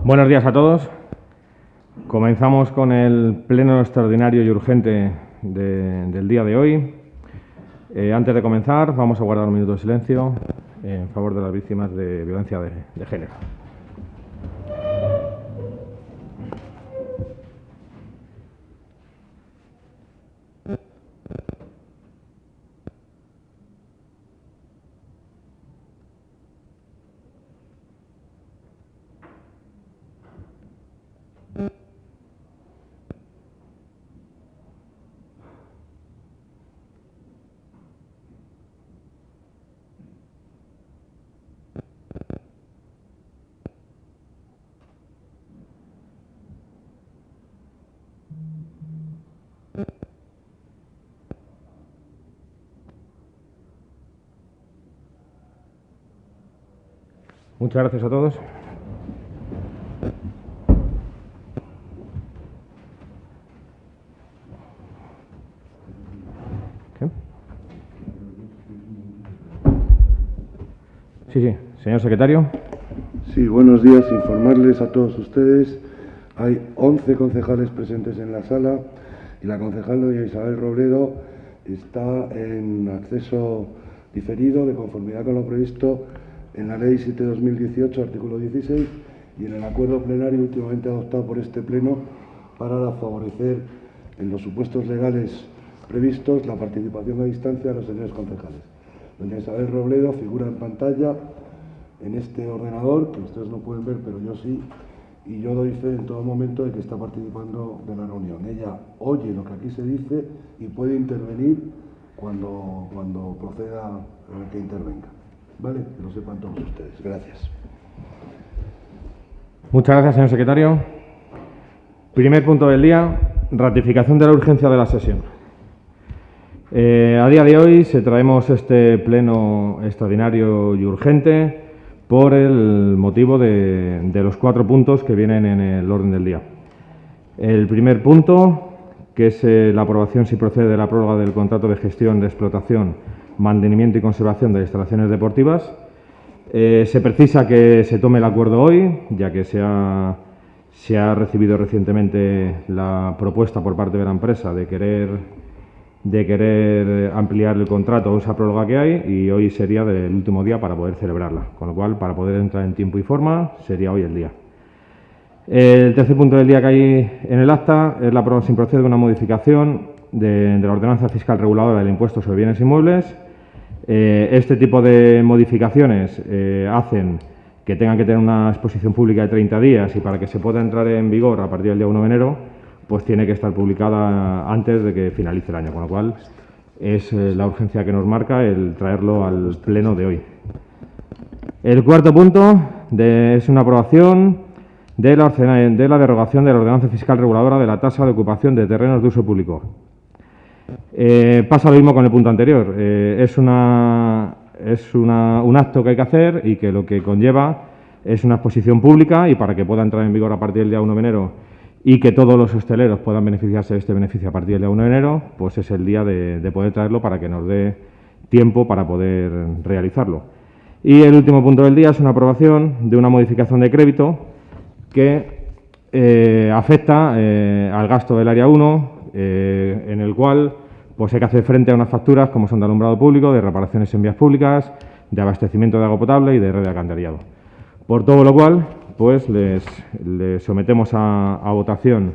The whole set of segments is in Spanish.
Buenos días a todos. Comenzamos con el pleno extraordinario y urgente del día de hoy. Antes de comenzar, vamos a guardar un minuto de silencio en favor de las víctimas de violencia de género. Muchas gracias a todos. ¿Qué? Sí, señor secretario. Sí, buenos días. Informarles a todos ustedes. Hay 11 concejales presentes en la sala y la concejal doña Isabel Robledo está en acceso diferido de conformidad con lo previsto en la Ley 7/2018, artículo 16, y en el acuerdo plenario últimamente adoptado por este Pleno para favorecer, en los supuestos legales previstos, la participación a distancia de los señores concejales. Doña Isabel Robledo figura en pantalla en este ordenador, que ustedes no pueden ver, pero yo sí, y yo doy fe en todo momento de que está participando de la reunión. Ella oye lo que aquí se dice y puede intervenir cuando proceda a que intervenga. ¿Vale? Que lo sepan todos ustedes. Gracias. Muchas gracias, señor secretario. Primer punto del día, ratificación de la urgencia de la sesión. A día de hoy traemos este pleno extraordinario y urgente por el motivo de los 4 puntos que vienen en el orden del día. El primer punto, que es la aprobación, si procede, de la prórroga del contrato de gestión, de explotación, mantenimiento y conservación de instalaciones deportivas. Se precisa que se tome el acuerdo hoy, ya que se ha recibido recientemente la propuesta por parte de la empresa de querer ampliar el contrato o esa prórroga que hay, y hoy sería el último día para poder celebrarla, con lo cual, para poder entrar en tiempo y forma, sería hoy el día. El tercer punto del día que hay en el acta es la aprobación, sin proceder, de una modificación de la ordenanza fiscal reguladora del impuesto sobre bienes inmuebles. Este tipo de modificaciones hacen que tengan que tener una exposición pública de 30 días y para que se pueda entrar en vigor a partir del día 1 de enero, pues tiene que estar publicada antes de que finalice el año, con lo cual es la urgencia que nos marca el traerlo al pleno de hoy. El cuarto punto es una aprobación de la derogación de la ordenanza fiscal reguladora de la tasa de ocupación de terrenos de uso público. Pasa lo mismo con el punto anterior. Es un acto que hay que hacer y que lo que conlleva es una exposición pública, y para que pueda entrar en vigor a partir del día 1 de enero y que todos los hosteleros puedan beneficiarse de este beneficio a partir del día 1 de enero, pues es el día de poder traerlo para que nos dé tiempo para poder realizarlo. Y el último punto del día es una aprobación de una modificación de crédito que afecta al gasto del área 1, en el cual pues hay que hacer frente a unas facturas como son de alumbrado público, de reparaciones en vías públicas, de abastecimiento de agua potable y de red de alcantarillado. Por todo lo cual, pues les sometemos a votación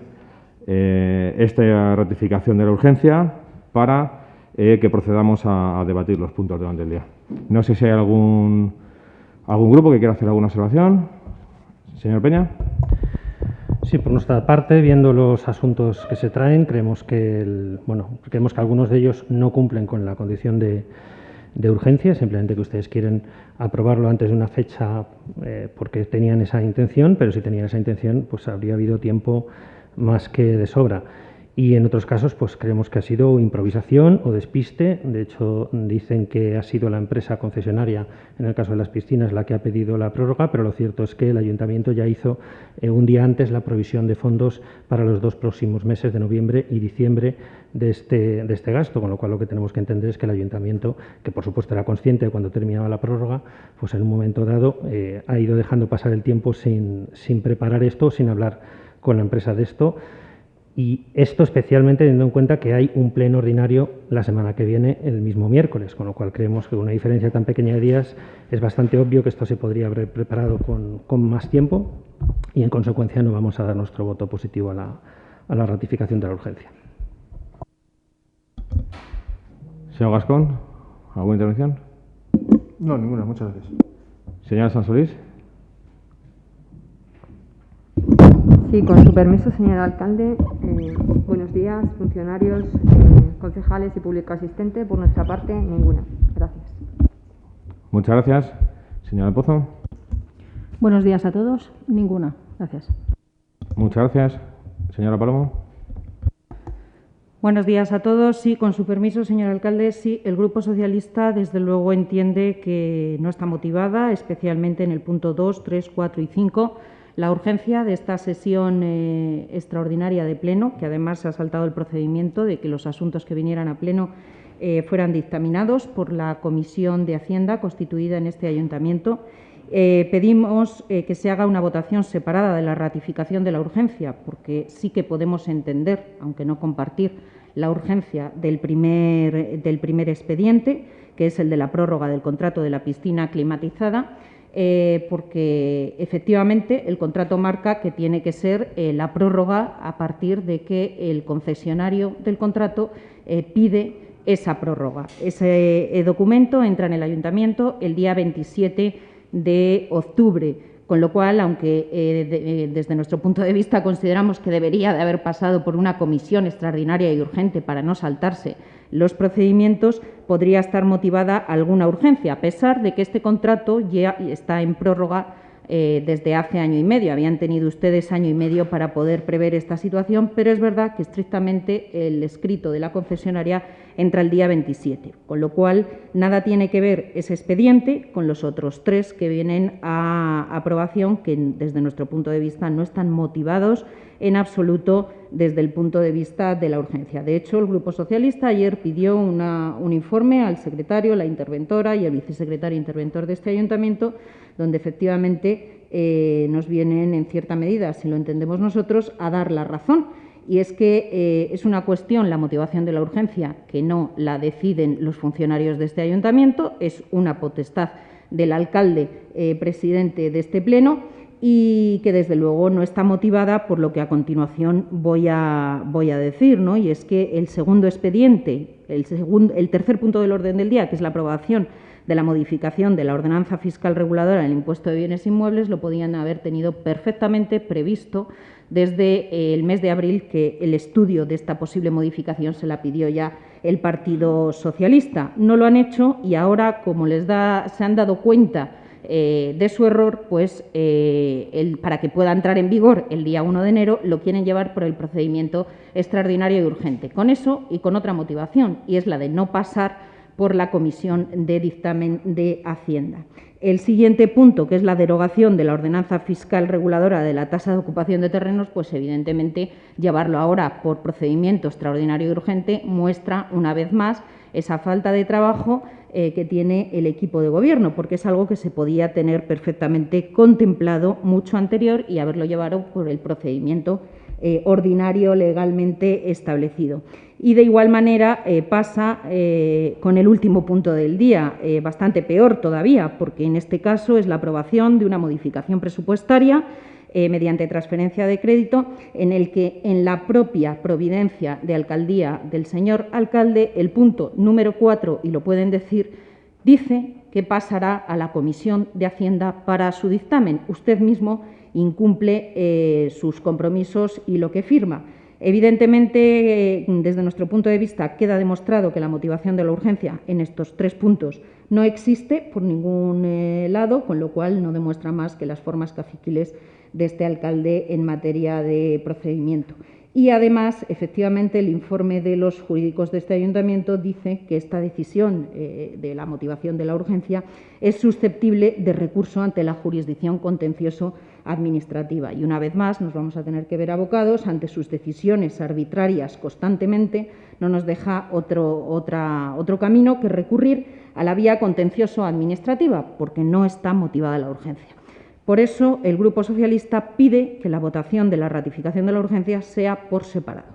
esta ratificación de la urgencia para que procedamos a debatir los puntos de orden del día. No sé si hay algún grupo que quiera hacer alguna observación. Señor Peña. Sí, por nuestra parte, viendo los asuntos que se traen, creemos que algunos de ellos no cumplen con la condición de urgencia, simplemente que ustedes quieren aprobarlo antes de una fecha porque tenían esa intención, pero si tenían esa intención, pues habría habido tiempo más que de sobra. Y en otros casos, pues creemos que ha sido improvisación o despiste. De hecho, dicen que ha sido la empresa concesionaria, en el caso de las piscinas, la que ha pedido la prórroga, pero lo cierto es que el Ayuntamiento ya hizo un día antes la provisión de fondos para los 2 próximos meses de noviembre y diciembre de este gasto, con lo cual lo que tenemos que entender es que el Ayuntamiento, que por supuesto era consciente de cuando terminaba la prórroga, pues en un momento dado ha ido dejando pasar el tiempo sin preparar esto, sin hablar con la empresa de esto. Y esto especialmente teniendo en cuenta que hay un pleno ordinario la semana que viene, el mismo miércoles, con lo cual creemos que con una diferencia tan pequeña de días es bastante obvio que esto se podría haber preparado con más tiempo y en consecuencia no vamos a dar nuestro voto positivo a la ratificación de la urgencia. Señor Gascón, ¿alguna intervención? No, ninguna, muchas gracias. Señora Sansolís. Sí, con su permiso, señor alcalde. Buenos días, funcionarios, concejales y público asistente. Por nuestra parte, ninguna. Gracias. Muchas gracias. Señora Pozo. Buenos días a todos. Ninguna. Gracias. Muchas gracias. Señora Palomo. Buenos días a todos. Sí, con su permiso, señor alcalde, sí, el Grupo Socialista desde luego entiende que no está motivada, especialmente en el punto 2, 3, 4 y 5, la urgencia de esta sesión extraordinaria de Pleno, que además se ha saltado el procedimiento de que los asuntos que vinieran a Pleno fueran dictaminados por la Comisión de Hacienda constituida en este Ayuntamiento. Pedimos que se haga una votación separada de la ratificación de la urgencia, porque sí que podemos entender, aunque no compartir, la urgencia del primer expediente, que es el de la prórroga del contrato de la piscina climatizada, porque efectivamente el contrato marca que tiene que ser la prórroga a partir de que el concesionario del contrato pide esa prórroga. Ese documento entra en el Ayuntamiento el día 27 de octubre, con lo cual, aunque desde nuestro punto de vista consideramos que debería de haber pasado por una comisión extraordinaria y urgente para no saltarse los procedimientos, podría estar motivada alguna urgencia, a pesar de que este contrato ya está en prórroga desde hace año y medio. Habían tenido ustedes año y medio para poder prever esta situación, pero es verdad que estrictamente el escrito de la concesionaria entra el día 27, con lo cual nada tiene que ver ese expediente con los otros 3 que vienen a aprobación, que desde nuestro punto de vista no están motivados en absoluto desde el punto de vista de la urgencia. De hecho, el Grupo Socialista ayer pidió un informe al secretario, la interventora y el vicesecretario interventor de este Ayuntamiento, donde efectivamente nos vienen, en cierta medida, si lo entendemos nosotros, a dar la razón. Y es que es una cuestión, la motivación de la urgencia, que no la deciden los funcionarios de este Ayuntamiento, es una potestad del alcalde presidente de este Pleno, y que desde luego no está motivada por lo que a continuación voy a decir, ¿no? Y es que el segundo expediente, el tercer punto del orden del día, que es la aprobación de la modificación de la ordenanza fiscal reguladora del impuesto de bienes inmuebles, lo podían haber tenido perfectamente previsto desde el mes de abril, que el estudio de esta posible modificación se la pidió ya el Partido Socialista. No lo han hecho y ahora, como se han dado cuenta de su error, pues para que pueda entrar en vigor el día 1 de enero, lo quieren llevar por el procedimiento extraordinario y urgente. Con eso y con otra motivación, y es la de no pasar por la Comisión de Dictamen de Hacienda. El siguiente punto, que es la derogación de la ordenanza fiscal reguladora de la tasa de ocupación de terrenos, pues evidentemente llevarlo ahora por procedimiento extraordinario y urgente muestra una vez más esa falta de trabajo que tiene el equipo de gobierno, porque es algo que se podía tener perfectamente contemplado mucho anterior y haberlo llevado por el procedimiento ordinario legalmente establecido. Y de igual manera pasa con el último punto del día, bastante peor todavía, porque en este caso es la aprobación de una modificación presupuestaria mediante transferencia de crédito, en el que en la propia providencia de alcaldía del señor alcalde, el punto número 4, y lo pueden decir, dice que pasará a la Comisión de Hacienda para su dictamen. Usted mismo incumple sus compromisos y lo que firma. Evidentemente, desde nuestro punto de vista, queda demostrado que la motivación de la urgencia en estos 3 puntos no existe por ningún lado, con lo cual no demuestra más que las formas caciquiles de este alcalde en materia de procedimiento. Y además, efectivamente, el informe de los jurídicos de este ayuntamiento dice que esta decisión de la motivación de la urgencia es susceptible de recurso ante la jurisdicción contencioso administrativa. Y una vez más nos vamos a tener que ver abocados ante sus decisiones arbitrarias constantemente. No nos deja otro camino que recurrir a la vía contencioso administrativa, porque no está motivada la urgencia. Por eso, el Grupo Socialista pide que la votación de la ratificación de la urgencia sea por separado.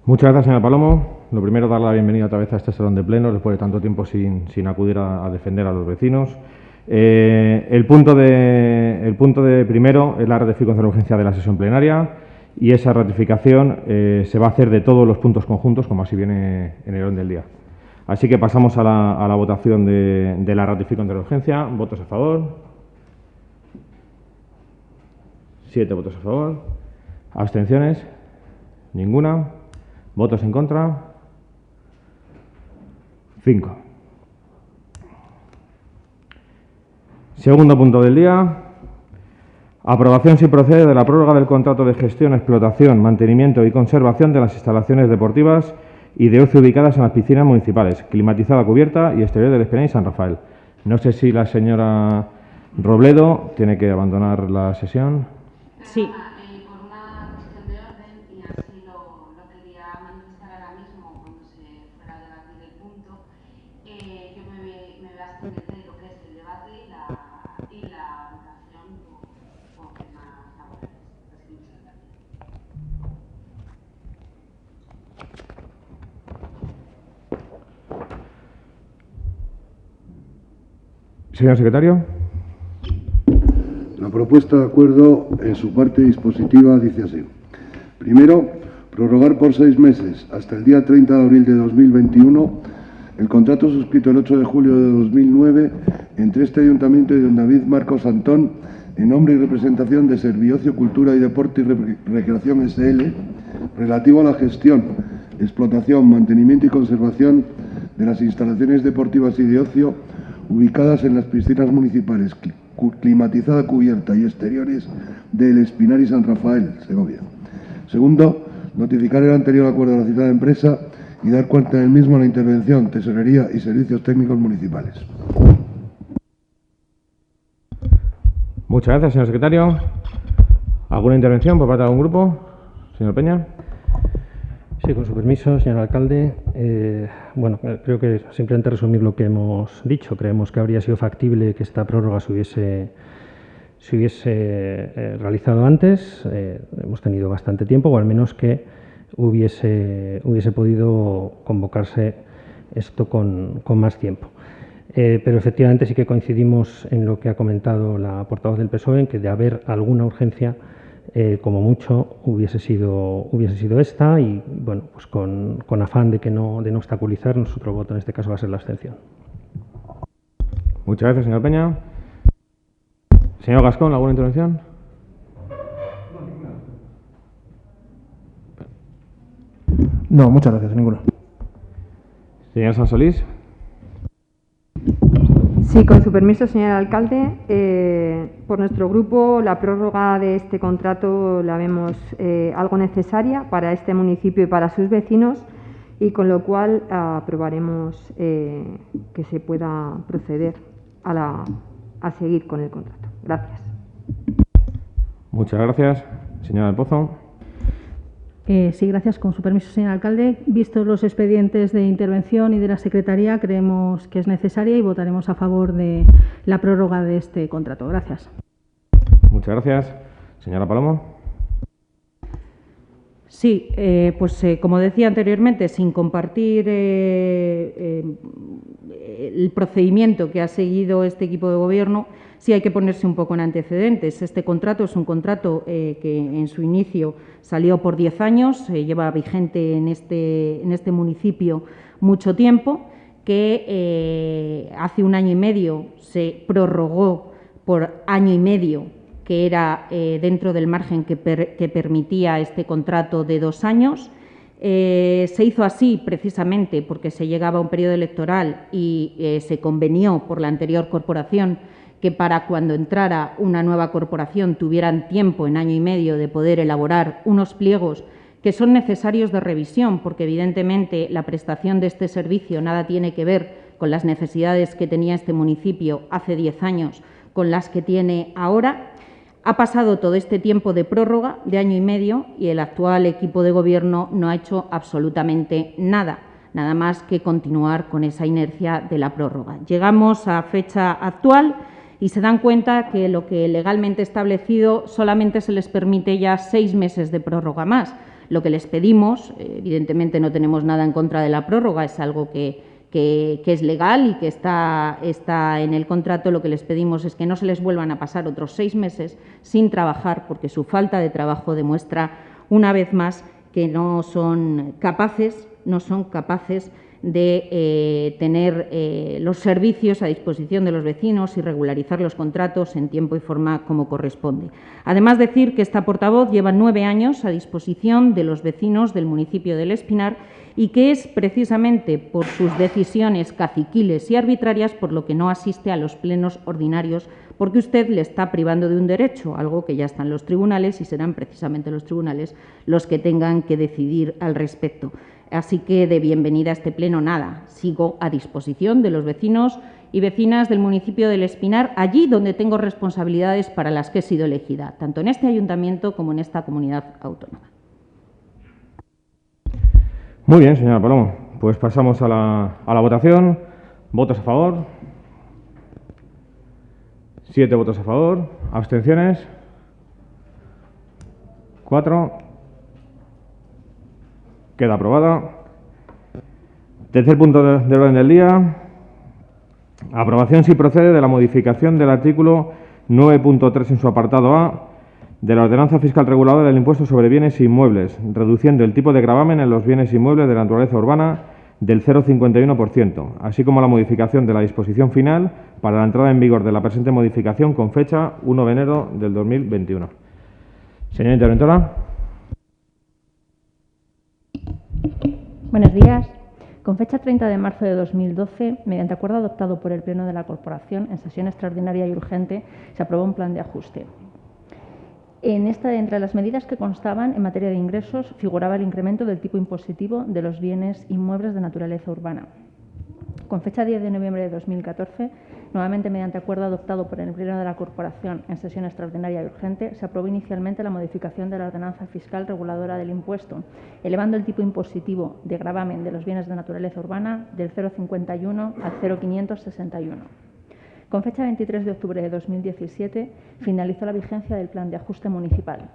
Muchas gracias, señora Palomo. Lo primero, dar la bienvenida otra vez a este salón de plenos, después de tanto tiempo sin acudir a defender a los vecinos. El punto de primero es la ratificación de la urgencia de la sesión plenaria, y esa ratificación se va a hacer de todos los puntos conjuntos, como así viene en el orden del día. Así que pasamos a la votación de la ratificación de la urgencia. ¿Votos a favor? 7 votos a favor. ¿Abstenciones? Ninguna. ¿Votos en contra? 5. Segundo punto del día. Aprobación, si procede, de la prórroga del contrato de gestión, explotación, mantenimiento y conservación de las instalaciones deportivas y de ocio ubicadas en las piscinas municipales, climatizada, cubierta y exterior del Espinal y San Rafael. No sé si la señora Robledo tiene que abandonar la sesión. Sí. Por una cuestión de orden, y así lo quería manifestar ahora mismo cuando se fuera a debatir el punto, yo me voy a abstener de lo que es el debate y la votación por temas laborales. Así que muchas gracias. Señor secretario. La propuesta de acuerdo, en su parte dispositiva, dice así. Primero, prorrogar por 6 meses, hasta el día 30 de abril de 2021, el contrato suscrito el 8 de julio de 2009 entre este ayuntamiento y don David Marcos Antón, en nombre y representación de Serviocio, Cultura y Deporte y Recreación S.L., relativo a la gestión, explotación, mantenimiento y conservación de las instalaciones deportivas y de ocio ubicadas en las piscinas municipales, climatizada, cubierta y exteriores del Espinar y San Rafael, Segovia. Segundo, notificar el anterior acuerdo de la citada empresa y dar cuenta del mismo a la intervención, tesorería y servicios técnicos municipales. Muchas gracias, señor secretario. ¿Alguna intervención por parte de algún grupo? Señor Peña. Sí, con su permiso, señor alcalde. Bueno, creo que simplemente resumir lo que hemos dicho. Creemos que habría sido factible que esta prórroga se hubiese realizado antes. Hemos tenido bastante tiempo, o al menos que hubiese podido convocarse esto con más tiempo. Pero efectivamente sí que coincidimos en lo que ha comentado la portavoz del PSOE, en que de haber alguna urgencia, como mucho hubiese sido esta, y bueno, pues con afán de no obstaculizar, nuestro voto en este caso va a ser la abstención. Muchas gracias, señor Peña. Señor Gascón, ¿alguna intervención? No, muchas gracias, ninguna. Señor Sansolís. Sí, con su permiso, señor alcalde. Por nuestro grupo, la prórroga de este contrato la vemos algo necesaria para este municipio y para sus vecinos, y con lo cual aprobaremos que se pueda proceder a seguir con el contrato. Gracias. Muchas gracias. Señora del Pozo. Sí, gracias. Con su permiso, señor alcalde. Vistos los expedientes de intervención y de la Secretaría, creemos que es necesaria y votaremos a favor de la prórroga de este contrato. Gracias. Muchas gracias. Señora Palomo. Sí, pues como decía anteriormente, sin compartir el procedimiento que ha seguido este equipo de gobierno, sí hay que ponerse un poco en antecedentes. Este contrato es un contrato que en su inicio salió por 10 años, lleva vigente en este municipio mucho tiempo, que hace 1 año y medio se prorrogó por 1 año y medio, que era dentro del margen que permitía este contrato de 2 años. Se hizo así precisamente porque se llegaba a un periodo electoral y se convenió por la anterior corporación que para cuando entrara una nueva corporación tuvieran tiempo en año y medio de poder elaborar unos pliegos que son necesarios de revisión, porque evidentemente la prestación de este servicio nada tiene que ver con las necesidades que tenía este municipio hace 10 años con las que tiene ahora. Ha pasado todo este tiempo de prórroga de año y medio y el actual equipo de Gobierno no ha hecho absolutamente nada más que continuar con esa inercia de la prórroga. Llegamos a fecha actual y se dan cuenta que lo que legalmente establecido solamente se les permite ya 6 meses de prórroga más. Lo que les pedimos, evidentemente no tenemos nada en contra de la prórroga, es algo que es legal y que está en el contrato. Lo que les pedimos es que no se les vuelvan a pasar otros 6 meses sin trabajar, porque su falta de trabajo demuestra una vez más que no son capaces de tener los servicios a disposición de los vecinos y regularizar los contratos en tiempo y forma como corresponde. Además, decir que esta portavoz lleva 9 años a disposición de los vecinos del municipio del Espinar y que es precisamente por sus decisiones caciquiles y arbitrarias por lo que no asiste a los plenos ordinarios, porque usted le está privando de un derecho, algo que ya está en los tribunales y serán precisamente los tribunales los que tengan que decidir al respecto. Así que de bienvenida a este pleno nada. Sigo a disposición de los vecinos y vecinas del municipio del Espinar, allí donde tengo responsabilidades para las que he sido elegida, tanto en este ayuntamiento como en esta comunidad autónoma. Muy bien, señora Palomo. Pues pasamos a la votación. ¿Votos a favor? 7 votos a favor. ¿Abstenciones? 4. Queda aprobada. Tercer punto del orden del día. Aprobación, si procede, de la modificación del artículo 9.3 en su apartado A de la Ordenanza Fiscal Reguladora del Impuesto sobre Bienes Inmuebles, reduciendo el tipo de gravamen en los bienes inmuebles de naturaleza urbana del 0,51%, así como la modificación de la disposición final para la entrada en vigor de la presente modificación con fecha 1 de enero del 2021. Señora interventora. Buenos días. Con fecha 30 de marzo de 2012, mediante acuerdo adoptado por el Pleno de la Corporación en sesión extraordinaria y urgente, se aprobó un plan de ajuste. Entre las medidas que constaban en materia de ingresos figuraba el incremento del tipo impositivo de los bienes inmuebles de naturaleza urbana. Con fecha 10 de noviembre de 2014, nuevamente mediante acuerdo adoptado por el Pleno de la Corporación en sesión extraordinaria y urgente, se aprobó inicialmente la modificación de la Ordenanza Fiscal Reguladora del Impuesto, elevando el tipo impositivo de gravamen de los bienes de naturaleza urbana del 0,51 al 0,561. Con fecha 23 de octubre de 2017, finalizó la vigencia del Plan de Ajuste Municipal.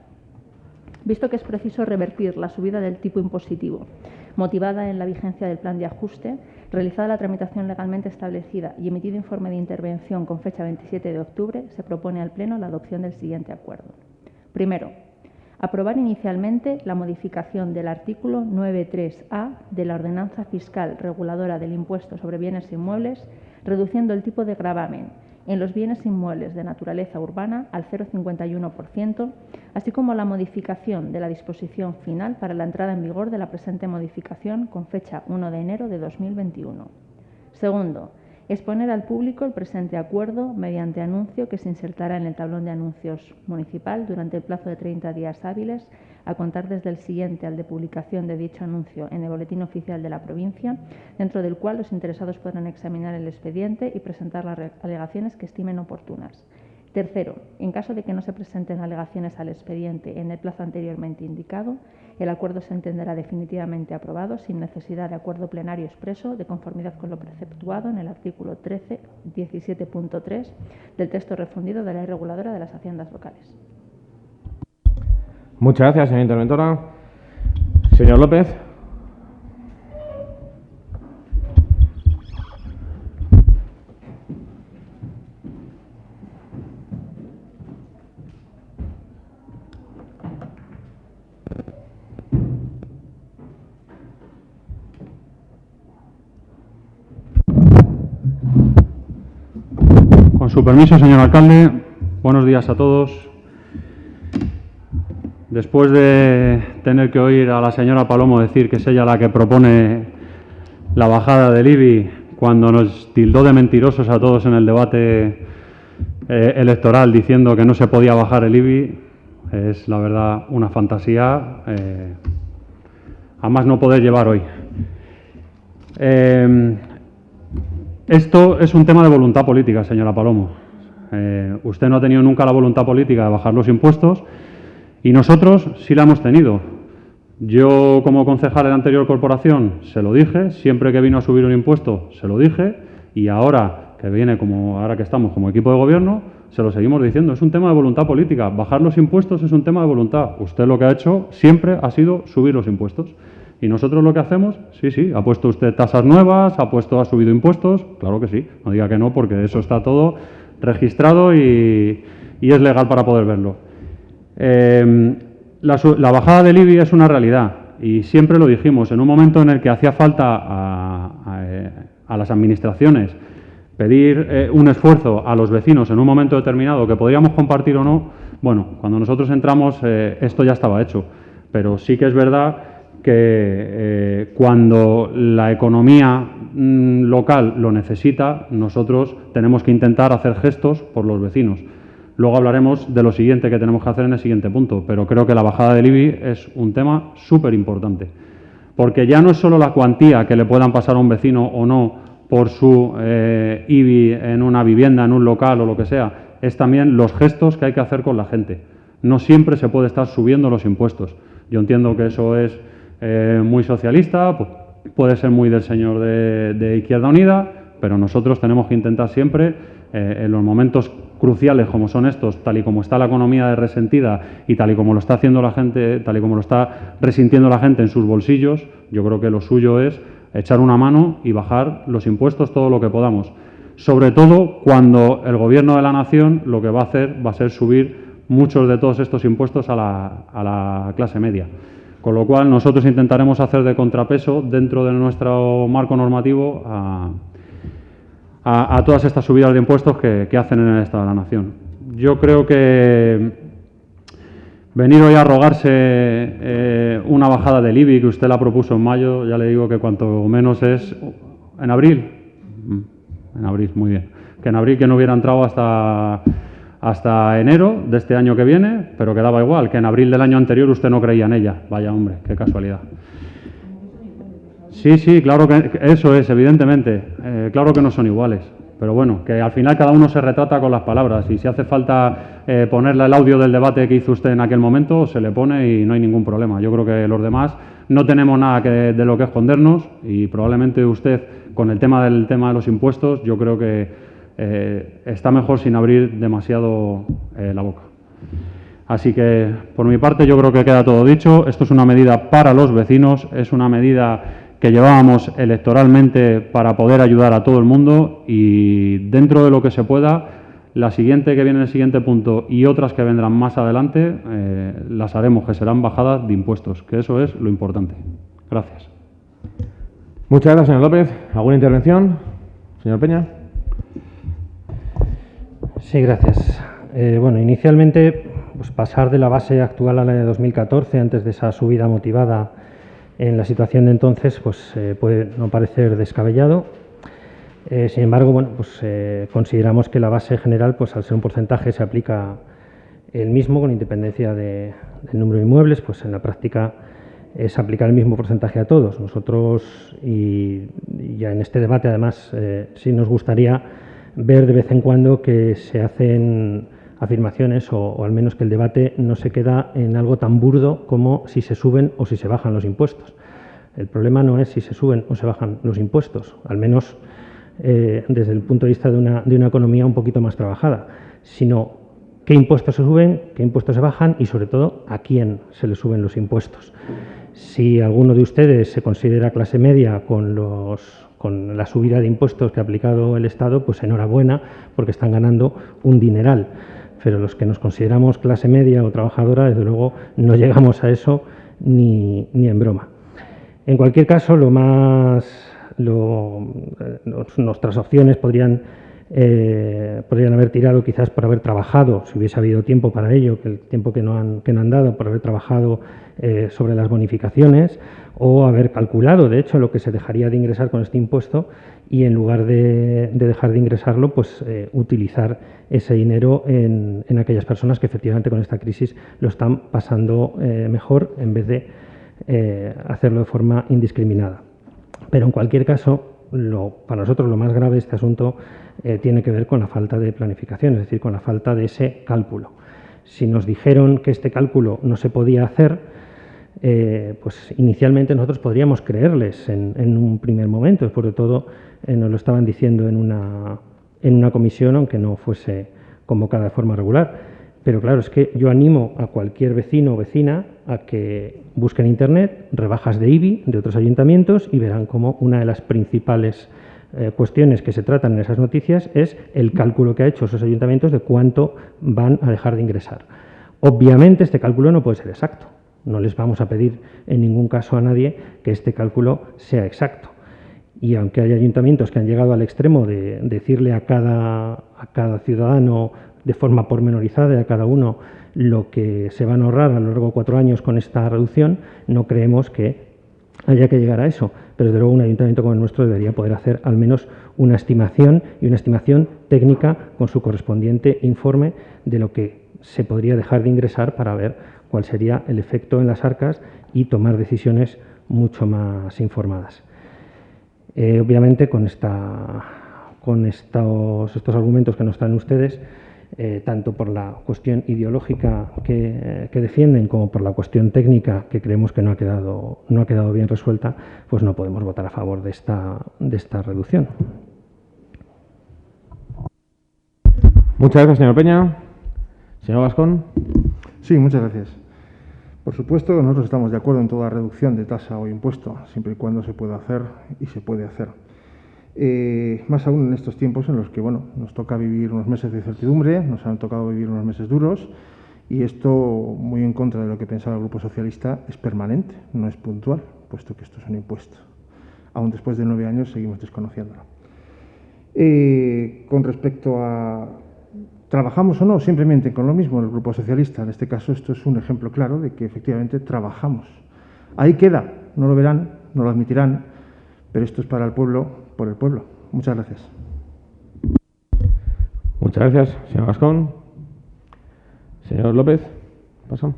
Visto que es preciso revertir la subida del tipo impositivo, motivada en la vigencia del Plan de Ajuste, realizada la tramitación legalmente establecida y emitido informe de intervención con fecha 27 de octubre, se propone al Pleno la adopción del siguiente acuerdo. Primero, aprobar inicialmente la modificación del artículo 9.3a de la Ordenanza Fiscal Reguladora del Impuesto sobre Bienes Inmuebles, reduciendo el tipo de gravamen en los bienes inmuebles de naturaleza urbana al 0,51%, así como la modificación de la disposición final para la entrada en vigor de la presente modificación con fecha 1 de enero de 2021. Segundo, exponer al público el presente acuerdo mediante anuncio que se insertará en el tablón de anuncios municipal durante el plazo de 30 días hábiles, a contar desde el siguiente al de publicación de dicho anuncio en el Boletín Oficial de la provincia, dentro del cual los interesados podrán examinar el expediente y presentar las alegaciones que estimen oportunas. Tercero, en caso de que no se presenten alegaciones al expediente en el plazo anteriormente indicado, el acuerdo se entenderá definitivamente aprobado sin necesidad de acuerdo plenario expreso, de conformidad con lo preceptuado en el artículo 17.3 del texto refundido de la Ley Reguladora de las Haciendas Locales. Muchas gracias, señora interventora. Señor López. Con su permiso, señor alcalde, buenos días a todos. Después de tener que oír a la señora Palomo decir que es ella la que propone la bajada del IBI cuando nos tildó de mentirosos a todos en el debate electoral diciendo que no se podía bajar el IBI es, la verdad, una fantasía a más no poder llevar hoy. Esto es un tema de voluntad política, señora Palomo. Usted no ha tenido nunca la voluntad política de bajar los impuestos y nosotros sí la hemos tenido. Yo, como concejal de la anterior corporación, se lo dije, siempre que vino a subir un impuesto, se lo dije, y ahora que estamos como equipo de gobierno, se lo seguimos diciendo. Es un tema de voluntad política. Bajar los impuestos es un tema de voluntad. Usted lo que ha hecho siempre ha sido subir los impuestos. Y nosotros lo que hacemos, sí, ha puesto usted tasas nuevas, ha subido impuestos, claro que sí, no diga que no, porque eso está todo registrado y es legal para poder verlo. La bajada del IBI es una realidad y siempre lo dijimos, en un momento en el que hacía falta a las administraciones pedir un esfuerzo a los vecinos en un momento determinado que podríamos compartir o no, bueno, cuando nosotros entramos esto ya estaba hecho, pero sí que es verdad que cuando la economía local lo necesita, nosotros tenemos que intentar hacer gestos por los vecinos. Luego hablaremos de lo siguiente que tenemos que hacer en el siguiente punto, pero creo que la bajada del IBI es un tema súper importante, porque ya no es solo la cuantía que le puedan pasar a un vecino o no por su IBI en una vivienda, en un local o lo que sea, es también los gestos que hay que hacer con la gente. No siempre se puede estar subiendo los impuestos. Yo entiendo que eso es muy socialista, puede ser muy del señor de Izquierda Unida, pero nosotros tenemos que intentar siempre, en los momentos cruciales como son estos, tal y como está la economía resentida y tal y como lo está haciendo la gente, tal y como lo está resintiendo la gente en sus bolsillos, yo creo que lo suyo es echar una mano y bajar los impuestos todo lo que podamos. Sobre todo cuando el Gobierno de la Nación lo que va a hacer va a ser subir muchos de todos estos impuestos a la clase media. Con lo cual, nosotros intentaremos hacer de contrapeso dentro de nuestro marco normativo a todas estas subidas de impuestos que hacen en el Estado de la Nación. Yo creo que venir hoy a rogarse una bajada del IBI, que usted la propuso en mayo, ya le digo que cuanto menos es... ¿En abril? En abril, muy bien. Que en abril que no hubiera entrado hasta enero de este año que viene, pero que daba igual, que en abril del año anterior usted no creía en ella. Vaya hombre, qué casualidad. Sí, claro que eso es, evidentemente. Claro que no son iguales, pero bueno, que al final cada uno se retrata con las palabras y si hace falta ponerle el audio del debate que hizo usted en aquel momento, se le pone y no hay ningún problema. Yo creo que los demás no tenemos nada de lo que escondernos y probablemente usted, con el tema de los impuestos, yo creo que está mejor sin abrir demasiado la boca. Así que, por mi parte, yo creo que queda todo dicho. Esto es una medida para los vecinos, es una medida que llevábamos electoralmente para poder ayudar a todo el mundo y dentro de lo que se pueda, la siguiente que viene en el siguiente punto y otras que vendrán más adelante, las haremos, que serán bajadas de impuestos, que eso es lo importante. Gracias. Muchas gracias, señor López. ¿Alguna intervención? Señor Peña. Sí, gracias. Bueno, inicialmente, pues pasar de la base actual a la de 2014, antes de esa subida motivada en la situación de entonces, pues puede no parecer descabellado. Sin embargo, bueno, pues consideramos que la base general, pues al ser un porcentaje, se aplica el mismo con independencia del número de inmuebles, pues en la práctica es aplicar el mismo porcentaje a todos. Nosotros, y ya en este debate además, sí nos gustaría ver de vez en cuando que se hacen afirmaciones o al menos que el debate no se queda en algo tan burdo como si se suben o si se bajan los impuestos. El problema no es si se suben o se bajan los impuestos, al menos desde el punto de vista de una economía un poquito más trabajada, sino qué impuestos se suben, qué impuestos se bajan y sobre todo a quién se le suben los impuestos. Si alguno de ustedes se considera clase media con la subida de impuestos que ha aplicado el Estado, pues enhorabuena, porque están ganando un dineral. Pero los que nos consideramos clase media o trabajadora, desde luego, no llegamos a eso ni en broma. En cualquier caso, nuestras opciones podrían podrían haber tirado quizás por haber trabajado, si hubiese habido tiempo para ello, que el tiempo que no han dado, por haber trabajado sobre las bonificaciones o haber calculado, de hecho, lo que se dejaría de ingresar con este impuesto y en lugar de dejar de ingresarlo, pues utilizar ese dinero en aquellas personas que efectivamente con esta crisis lo están pasando mejor en vez de hacerlo de forma indiscriminada. Pero en cualquier caso, para nosotros lo más grave de este asunto tiene que ver con la falta de planificación, es decir, con la falta de ese cálculo. Si nos dijeron que este cálculo no se podía hacer, pues inicialmente nosotros podríamos creerles en un primer momento, después de todo nos lo estaban diciendo en una comisión, aunque no fuese convocada de forma regular. Pero claro, es que yo animo a cualquier vecino o vecina a que busquen en Internet rebajas de IBI de otros ayuntamientos y verán cómo una de las principales cuestiones que se tratan en esas noticias es el cálculo que ha hecho esos ayuntamientos de cuánto van a dejar de ingresar. Obviamente este cálculo no puede ser exacto. No les vamos a pedir en ningún caso a nadie que este cálculo sea exacto. Y aunque hay ayuntamientos que han llegado al extremo de decirle a cada ciudadano de forma pormenorizada a cada uno lo que se van a ahorrar a lo largo de 4 años con esta reducción, no creemos que haya que llegar a eso. Pero desde luego un ayuntamiento como el nuestro debería poder hacer al menos una estimación y una estimación técnica con su correspondiente informe de lo que se podría dejar de ingresar para ver cuál sería el efecto en las arcas y tomar decisiones mucho más informadas. Obviamente con estos argumentos que nos traen ustedes, tanto por la cuestión ideológica que defienden como por la cuestión técnica que creemos que no ha quedado bien resuelta, pues no podemos votar a favor de esta reducción. Muchas gracias, señor Peña. Señor Gascón. Sí, muchas gracias. Por supuesto, nosotros estamos de acuerdo en toda reducción de tasa o impuesto, siempre y cuando se pueda hacer y se puede hacer. Más aún en estos tiempos en los que nos toca vivir unos meses de incertidumbre, nos han tocado vivir unos meses duros y esto, muy en contra de lo que pensaba el Grupo Socialista, es permanente, no es puntual, puesto que esto es un impuesto. Aún después de 9 años seguimos desconociéndolo. Con respecto a ¿trabajamos o no? Simplemente con lo mismo el Grupo Socialista. En este caso esto es un ejemplo claro de que efectivamente trabajamos. Ahí queda, no lo verán, no lo admitirán, pero esto es para el pueblo, por el pueblo. Muchas gracias. Muchas gracias, señor Gascón. Señor López, paso.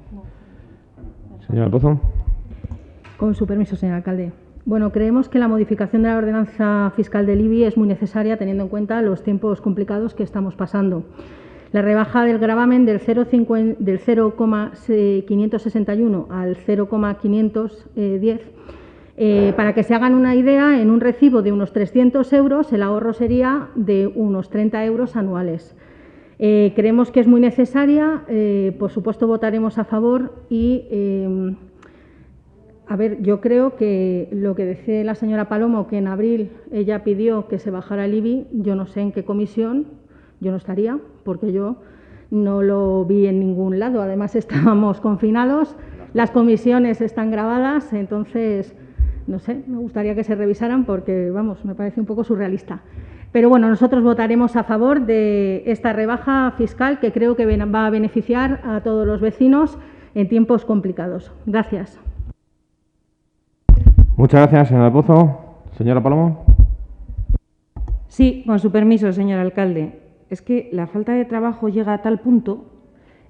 Señor Pozo. Con su permiso, señor alcalde. Bueno, creemos que la modificación de la ordenanza fiscal del IBI es muy necesaria teniendo en cuenta los tiempos complicados que estamos pasando. La rebaja del gravamen del 0,561 al 0,510, para que se hagan una idea, en un recibo de unos 300 euros el ahorro sería de unos 30 euros anuales. Creemos que es muy necesaria, por supuesto votaremos a favor y, a ver, yo creo que lo que decía la señora Palomo, que en abril ella pidió que se bajara el IBI, yo no sé en qué comisión, yo no estaría, porque yo no lo vi en ningún lado. Además, estábamos confinados, las comisiones están grabadas, entonces, no sé, me gustaría que se revisaran porque, vamos, me parece un poco surrealista. Pero bueno, nosotros votaremos a favor de esta rebaja fiscal que creo que va a beneficiar a todos los vecinos en tiempos complicados. Gracias. Muchas gracias, señora Pozo. Señora Palomo. Sí, con su permiso, señor alcalde. Es que la falta de trabajo llega a tal punto.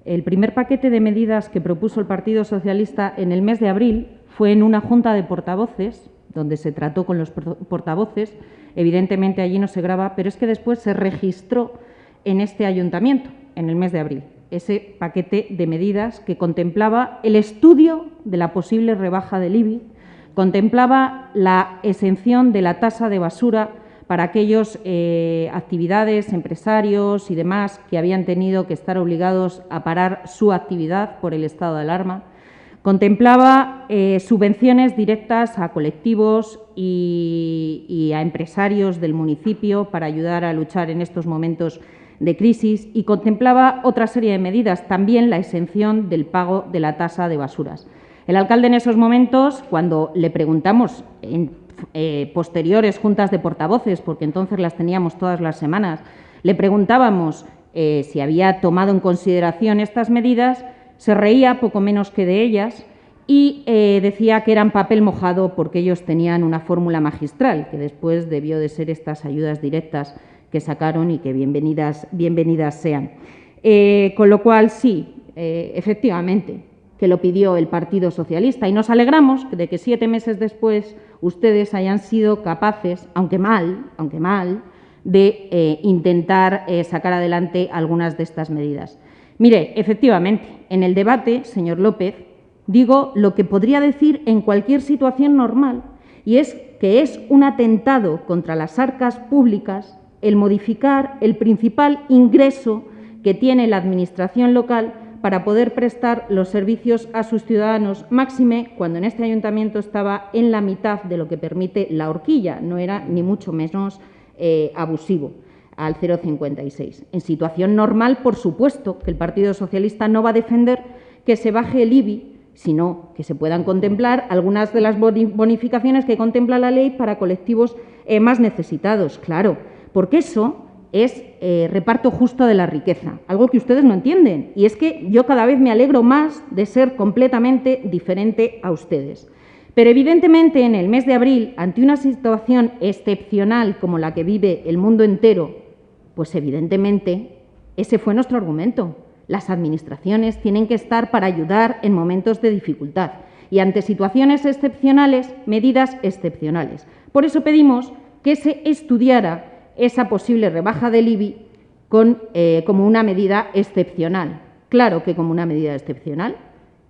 El primer paquete de medidas que propuso el Partido Socialista en el mes de abril fue en una junta de portavoces, donde se trató con los portavoces. Evidentemente allí no se graba, pero es que después se registró en este ayuntamiento, en el mes de abril, ese paquete de medidas que contemplaba el estudio de la posible rebaja del IBI, contemplaba la exención de la tasa de basura para aquellos actividades, empresarios y demás que habían tenido que estar obligados a parar su actividad por el estado de alarma. Contemplaba subvenciones directas a colectivos y a empresarios del municipio para ayudar a luchar en estos momentos de crisis y contemplaba otra serie de medidas, también la exención del pago de la tasa de basuras. El alcalde en esos momentos, cuando le preguntamos en posteriores juntas de portavoces, porque entonces las teníamos todas las semanas, Le preguntábamos si había tomado en consideración estas medidas, se reía poco menos que de ellas y decía que eran papel mojado porque ellos tenían una fórmula magistral, que después debió de ser estas ayudas directas que sacaron y que bienvenidas sean. Con lo cual, sí, efectivamente, que lo pidió el Partido Socialista y nos alegramos de que 7 meses después ustedes hayan sido capaces, aunque mal, de intentar sacar adelante algunas de estas medidas. Mire, efectivamente, en el debate, señor López, digo lo que podría decir en cualquier situación normal, y es que es un atentado contra las arcas públicas el modificar el principal ingreso que tiene la Administración local para poder prestar los servicios a sus ciudadanos, máxime cuando en este ayuntamiento estaba en la mitad de lo que permite la horquilla, no era ni mucho menos abusivo, al 0,56. En situación normal, por supuesto, que el Partido Socialista no va a defender que se baje el IBI, sino que se puedan contemplar algunas de las bonificaciones que contempla la ley para colectivos más necesitados, claro, porque eso es reparto justo de la riqueza, algo que ustedes no entienden. Y es que yo cada vez me alegro más de ser completamente diferente a ustedes. Pero evidentemente en el mes de abril, ante una situación excepcional como la que vive el mundo entero, pues evidentemente ese fue nuestro argumento. Las administraciones tienen que estar para ayudar en momentos de dificultad y ante situaciones excepcionales, medidas excepcionales. Por eso pedimos que se estudiara esa posible rebaja del IBI como una medida excepcional. Claro que como una medida excepcional,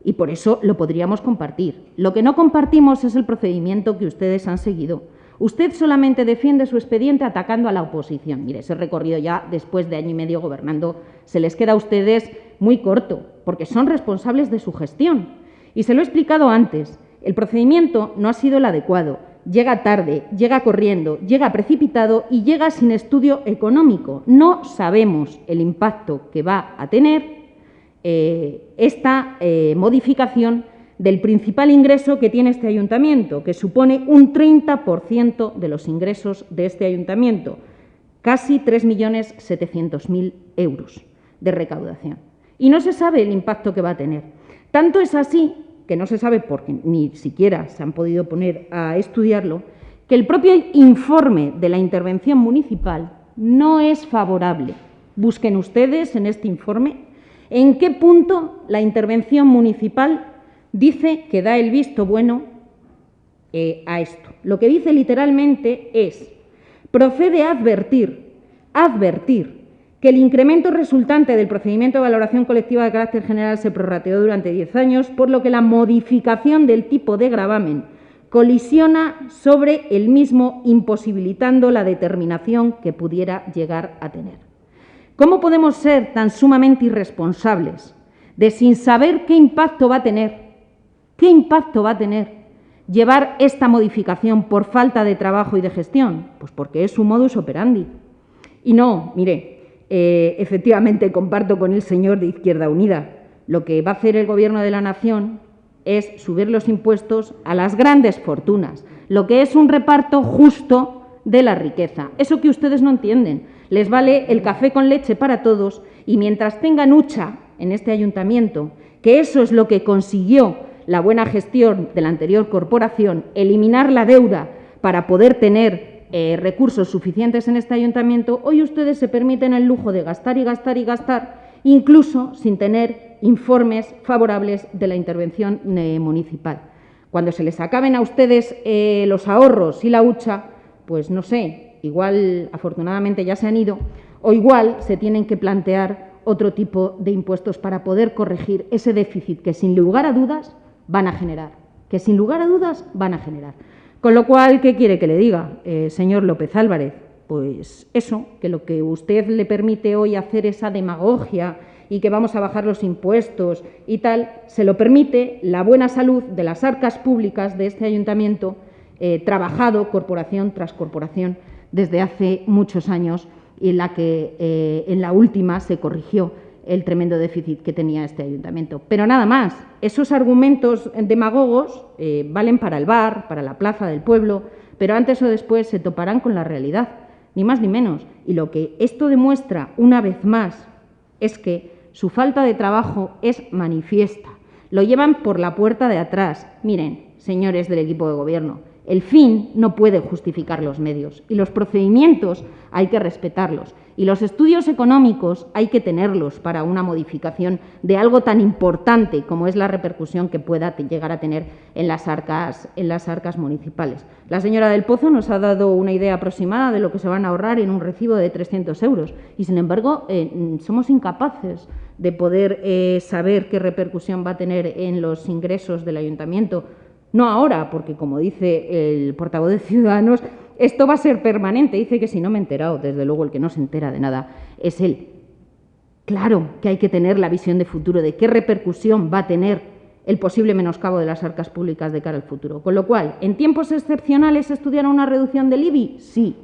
y por eso lo podríamos compartir. Lo que no compartimos es el procedimiento que ustedes han seguido. Usted solamente defiende su expediente atacando a la oposición. Mire, ese recorrido ya después de año y medio gobernando se les queda a ustedes muy corto, porque son responsables de su gestión. Y se lo he explicado antes, el procedimiento no ha sido el adecuado. Llega tarde, llega corriendo, llega precipitado y llega sin estudio económico. No sabemos el impacto que va a tener esta modificación del principal ingreso que tiene este ayuntamiento, que supone un 30% de los ingresos de este ayuntamiento, casi 3.700.000 euros de recaudación. Y no se sabe el impacto que va a tener. Tanto es así, que no se sabe porque ni siquiera se han podido poner a estudiarlo, que el propio informe de la intervención municipal no es favorable. Busquen ustedes en este informe en qué punto la intervención municipal dice que da el visto bueno a esto. Lo que dice literalmente es: procede a advertir que el incremento resultante del procedimiento de valoración colectiva de carácter general se prorrateó durante 10 años, por lo que la modificación del tipo de gravamen colisiona sobre el mismo, imposibilitando la determinación que pudiera llegar a tener. ¿Cómo podemos ser tan sumamente irresponsables de, sin saber qué impacto va a tener, llevar esta modificación por falta de trabajo y de gestión? Pues porque es su modus operandi. Y no, mire, efectivamente comparto con el señor de Izquierda Unida. Lo que va a hacer el Gobierno de la Nación es subir los impuestos a las grandes fortunas, lo que es un reparto justo de la riqueza. Eso que ustedes no entienden. Les vale el café con leche para todos y mientras tengan hucha en este ayuntamiento, que eso es lo que consiguió la buena gestión de la anterior corporación, eliminar la deuda para poder tener recursos suficientes en este ayuntamiento, hoy ustedes se permiten el lujo de gastar y gastar y gastar, incluso sin tener informes favorables de la intervención municipal. Cuando se les acaben a ustedes los ahorros y la hucha, pues no sé, igual afortunadamente ya se han ido, o igual se tienen que plantear otro tipo de impuestos para poder corregir ese déficit que sin lugar a dudas van a generar, Con lo cual, ¿qué quiere que le diga, señor López Álvarez? Pues eso, que lo que usted le permite hoy hacer esa demagogia y que vamos a bajar los impuestos y tal, se lo permite la buena salud de las arcas públicas de este ayuntamiento, trabajado corporación tras corporación desde hace muchos años y en la que en la última se corrigió el tremendo déficit que tenía este ayuntamiento. Pero nada más, esos argumentos demagogos valen para el bar, para la plaza del pueblo, pero antes o después se toparán con la realidad. ni más ni menos. Y lo que esto demuestra, una vez más, es que su falta de trabajo es manifiesta. Lo llevan por la puerta de atrás. Miren, señores del equipo de gobierno, el fin no puede justificar los medios y los procedimientos hay que respetarlos y los estudios económicos hay que tenerlos para una modificación de algo tan importante como es la repercusión que pueda llegar a tener en las arcas municipales. La señora del Pozo nos ha dado una idea aproximada de lo que se van a ahorrar en un recibo de 300 euros y, sin embargo, somos incapaces de poder saber qué repercusión va a tener en los ingresos del ayuntamiento. No ahora, porque, como dice el portavoz de Ciudadanos, esto va a ser permanente. Dice que si no me he enterado, desde luego el que no se entera de nada es él. Claro que hay que tener la visión de futuro de qué repercusión va a tener el posible menoscabo de las arcas públicas de cara al futuro. Con lo cual, ¿en tiempos excepcionales estudiar una reducción del IBI? Sí.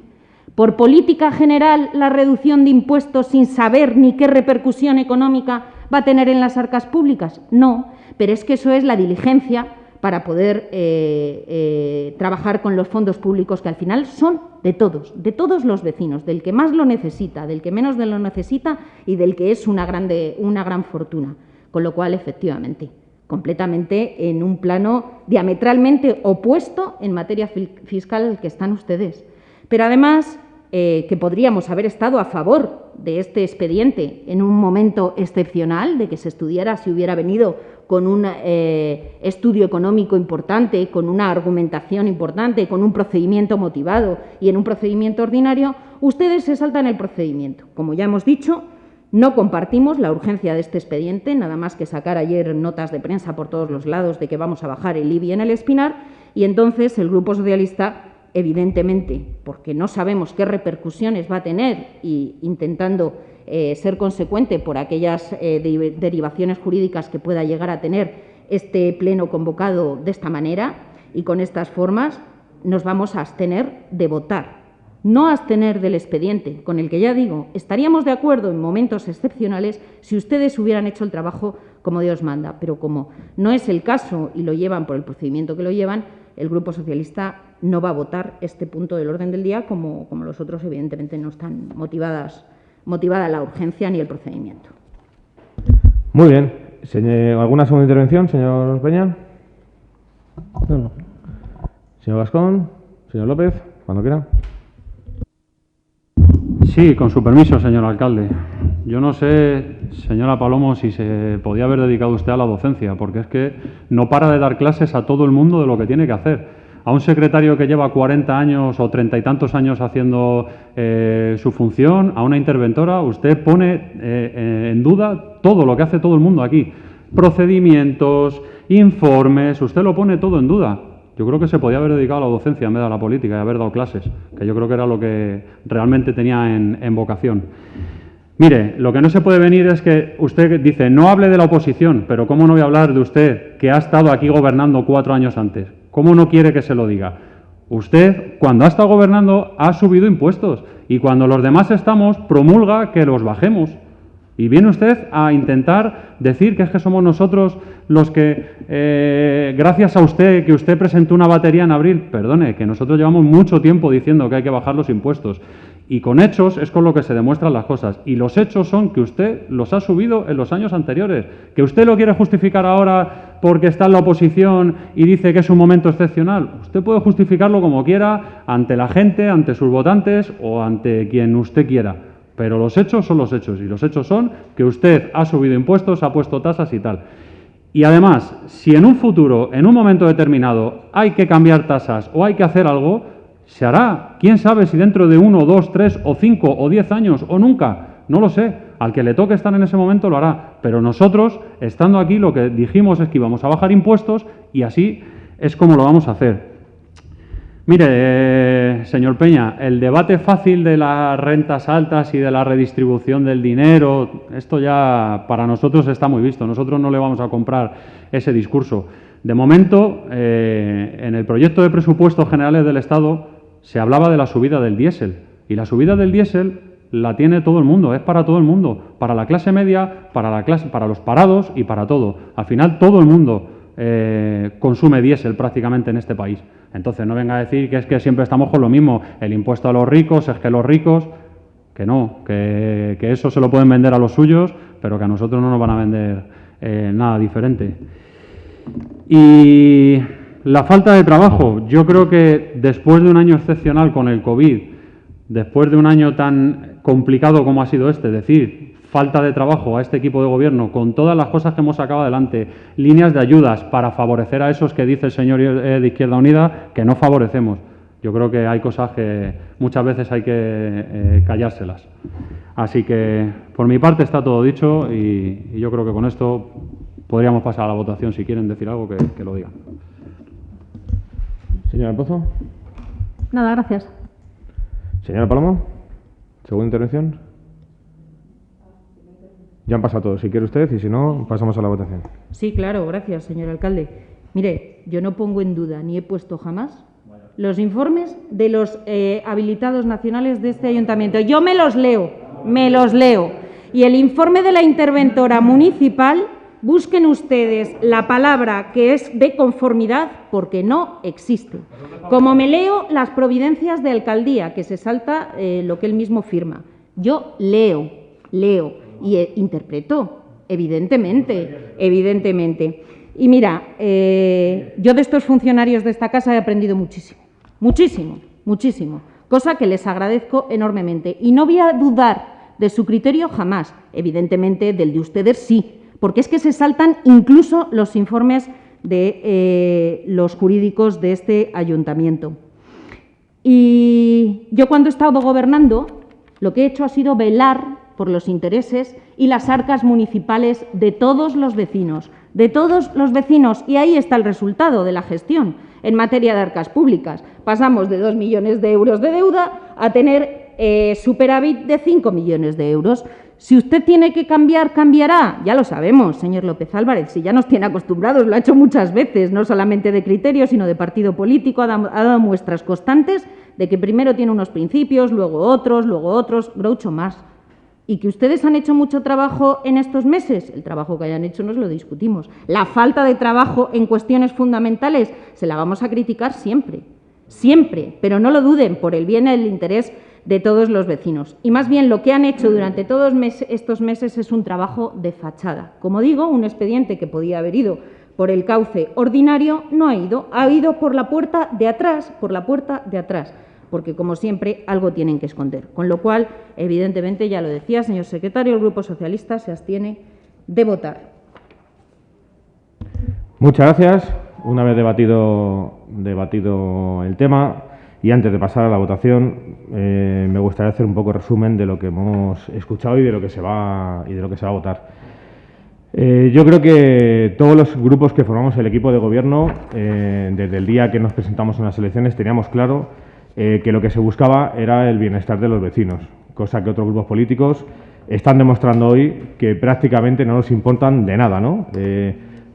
¿Por política general la reducción de impuestos sin saber ni qué repercusión económica va a tener en las arcas públicas? No, pero es que eso es la diligencia para poder trabajar con los fondos públicos que al final son de todos los vecinos, del que más lo necesita, del que menos lo necesita y del que es una gran fortuna. Con lo cual, efectivamente, completamente en un plano diametralmente opuesto en materia fiscal al que están ustedes. Pero además, que podríamos haber estado a favor de este expediente en un momento excepcional, de que se estudiara si hubiera venido con un estudio económico importante, con una argumentación importante, con un procedimiento motivado y en un procedimiento ordinario, ustedes se saltan el procedimiento. Como ya hemos dicho, no compartimos la urgencia de este expediente, nada más que sacar ayer notas de prensa por todos los lados de que vamos a bajar el IBI en el Espinar, y entonces el Grupo Socialista, evidentemente, porque no sabemos qué repercusiones va a tener y intentando ser consecuente por aquellas derivaciones jurídicas que pueda llegar a tener este pleno convocado de esta manera y con estas formas, nos vamos a abstener de votar. No abstener del expediente, con el que ya digo, estaríamos de acuerdo en momentos excepcionales si ustedes hubieran hecho el trabajo como Dios manda, pero como no es el caso y lo llevan por el procedimiento que lo llevan, el Grupo Socialista no va a votar este punto del orden del día, como los otros, evidentemente, no están motivada la urgencia ni el procedimiento. Muy bien. ¿Alguna segunda intervención, señor Peña? No. Señor Gascón, señor López, cuando quiera. Sí, con su permiso, señor alcalde. Yo no sé, señora Palomo, si se podía haber dedicado usted a la docencia, porque es que no para de dar clases a todo el mundo de lo que tiene que hacer. A un secretario que lleva 40 años o 30 y tantos años haciendo su función, a una interventora, usted pone en duda todo lo que hace todo el mundo aquí. Procedimientos, informes, usted lo pone todo en duda. Yo creo que se podía haber dedicado a la docencia en vez de a la política y haber dado clases, que yo creo que era lo que realmente tenía en vocación. Mire, lo que no se puede venir es que usted dice, no hable de la oposición, pero ¿cómo no voy a hablar de usted que ha estado aquí gobernando 4 años antes? ¿Cómo no quiere que se lo diga? Usted, cuando ha estado gobernando, ha subido impuestos y cuando los demás estamos, promulga que los bajemos. Y viene usted a intentar decir que es que somos nosotros los que, gracias a usted, que usted presentó una batería en abril, perdone, que nosotros llevamos mucho tiempo diciendo que hay que bajar los impuestos. Y con hechos es con lo que se demuestran las cosas. Y los hechos son que usted los ha subido en los años anteriores. Que usted lo quiere justificar ahora porque está en la oposición y dice que es un momento excepcional. Usted puede justificarlo como quiera ante la gente, ante sus votantes o ante quien usted quiera. Pero los hechos son los hechos. Y los hechos son que usted ha subido impuestos, ha puesto tasas y tal. Y además, si en un futuro, en un momento determinado, hay que cambiar tasas o hay que hacer algo, se hará. ¿Quién sabe si dentro de 1, 2, 3 o 5 o 10 años o nunca? No lo sé. Al que le toque estar en ese momento lo hará. Pero nosotros, estando aquí, lo que dijimos es que íbamos a bajar impuestos y así es como lo vamos a hacer. Mire, señor Peña, el debate fácil de las rentas altas y de la redistribución del dinero, esto ya para nosotros está muy visto. Nosotros no le vamos a comprar ese discurso. De momento, en el proyecto de presupuestos generales del Estado se hablaba de la subida del diésel. Y la subida del diésel la tiene todo el mundo, es para todo el mundo, para la clase media, para los parados y para todo. Al final todo el mundo consume diésel prácticamente en este país. Entonces, no venga a decir que es que siempre estamos con lo mismo, el impuesto a los ricos, es que los ricos, que no, que eso se lo pueden vender a los suyos, pero que a nosotros no nos van a vender nada diferente. Y la falta de trabajo, yo creo que después de un año excepcional con el COVID, después de un año tan complicado como ha sido este, es decir, falta de trabajo a este equipo de gobierno, con todas las cosas que hemos sacado adelante, líneas de ayudas para favorecer a esos que dice el señor de Izquierda Unida que no favorecemos. Yo creo que hay cosas que muchas veces hay que callárselas. Así que, por mi parte, está todo dicho y yo creo que con esto podríamos pasar a la votación. Si quieren decir algo, que lo digan. Señora Pozo. Nada, gracias. Señora Palomo, segunda intervención. Ya han pasado todos, si quiere usted, y si no, pasamos a la votación. Sí, claro, gracias, señor alcalde. Mire, yo no pongo en duda, ni he puesto jamás, los informes de los habilitados nacionales de este ayuntamiento. Yo me los leo. Y el informe de la interventora municipal, busquen ustedes la palabra que es de conformidad, porque no existe. Como me leo las providencias de alcaldía, que se salta lo que él mismo firma. Yo leo y interpreto, evidentemente. Y mira, yo de estos funcionarios de esta casa he aprendido muchísimo, cosa que les agradezco enormemente. Y no voy a dudar de su criterio jamás, evidentemente del de ustedes sí, porque es que se saltan incluso los informes de los jurídicos de este ayuntamiento. Y yo cuando he estado gobernando, lo que he hecho ha sido velar por los intereses y las arcas municipales de todos los vecinos, y ahí está el resultado de la gestión en materia de arcas públicas. Pasamos de 2 millones de euros de deuda a tener superávit de 5 millones de euros. Si usted tiene que cambiar, cambiará. Ya lo sabemos, señor López Álvarez, si ya nos tiene acostumbrados, lo ha hecho muchas veces, no solamente de criterio, sino de partido político, ha dado muestras constantes de que primero tiene unos principios, luego otros, Groucho más. Y que ustedes han hecho mucho trabajo en estos meses, el trabajo que hayan hecho nos lo discutimos. La falta de trabajo en cuestiones fundamentales se la vamos a criticar siempre, pero no lo duden, por el bien y el interés de todos los vecinos. Y más bien lo que han hecho durante todos estos meses es un trabajo de fachada. Como digo, un expediente que podía haber ido por el cauce ordinario no ha ido por la puerta de atrás, porque, como siempre, algo tienen que esconder. Con lo cual, evidentemente, ya lo decía, señor secretario, el Grupo Socialista se abstiene de votar. Muchas gracias. Una vez debatido el tema y antes de pasar a la votación, me gustaría hacer un poco resumen de lo que hemos escuchado y de lo que se va a votar. Yo creo que todos los grupos que formamos el equipo de gobierno, desde el día que nos presentamos en las elecciones, teníamos claro que lo que se buscaba era el bienestar de los vecinos, cosa que otros grupos políticos están demostrando hoy que prácticamente no nos importan de nada, ¿no?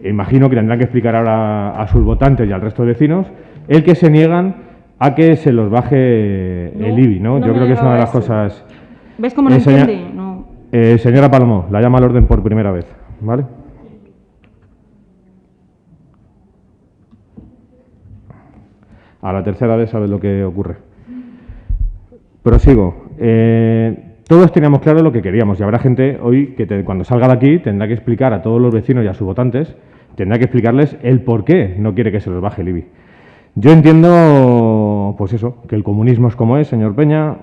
Imagino que tendrán que explicar ahora a sus votantes y al resto de vecinos el que se niegan a que se los baje el IBI, ¿no? Yo creo que es una de las cosas... ¿Ves cómo no entiende? No. Señora Palomo, la llama al orden por primera vez, ¿vale? A la tercera vez sabes lo que ocurre. Prosigo. Todos teníamos claro lo que queríamos y habrá gente hoy que cuando salga de aquí tendrá que explicar a todos los vecinos y a sus votantes, tendrá que explicarles el por qué no quiere que se les baje el IBI. Yo entiendo, pues eso, que el comunismo es como es, señor Peña,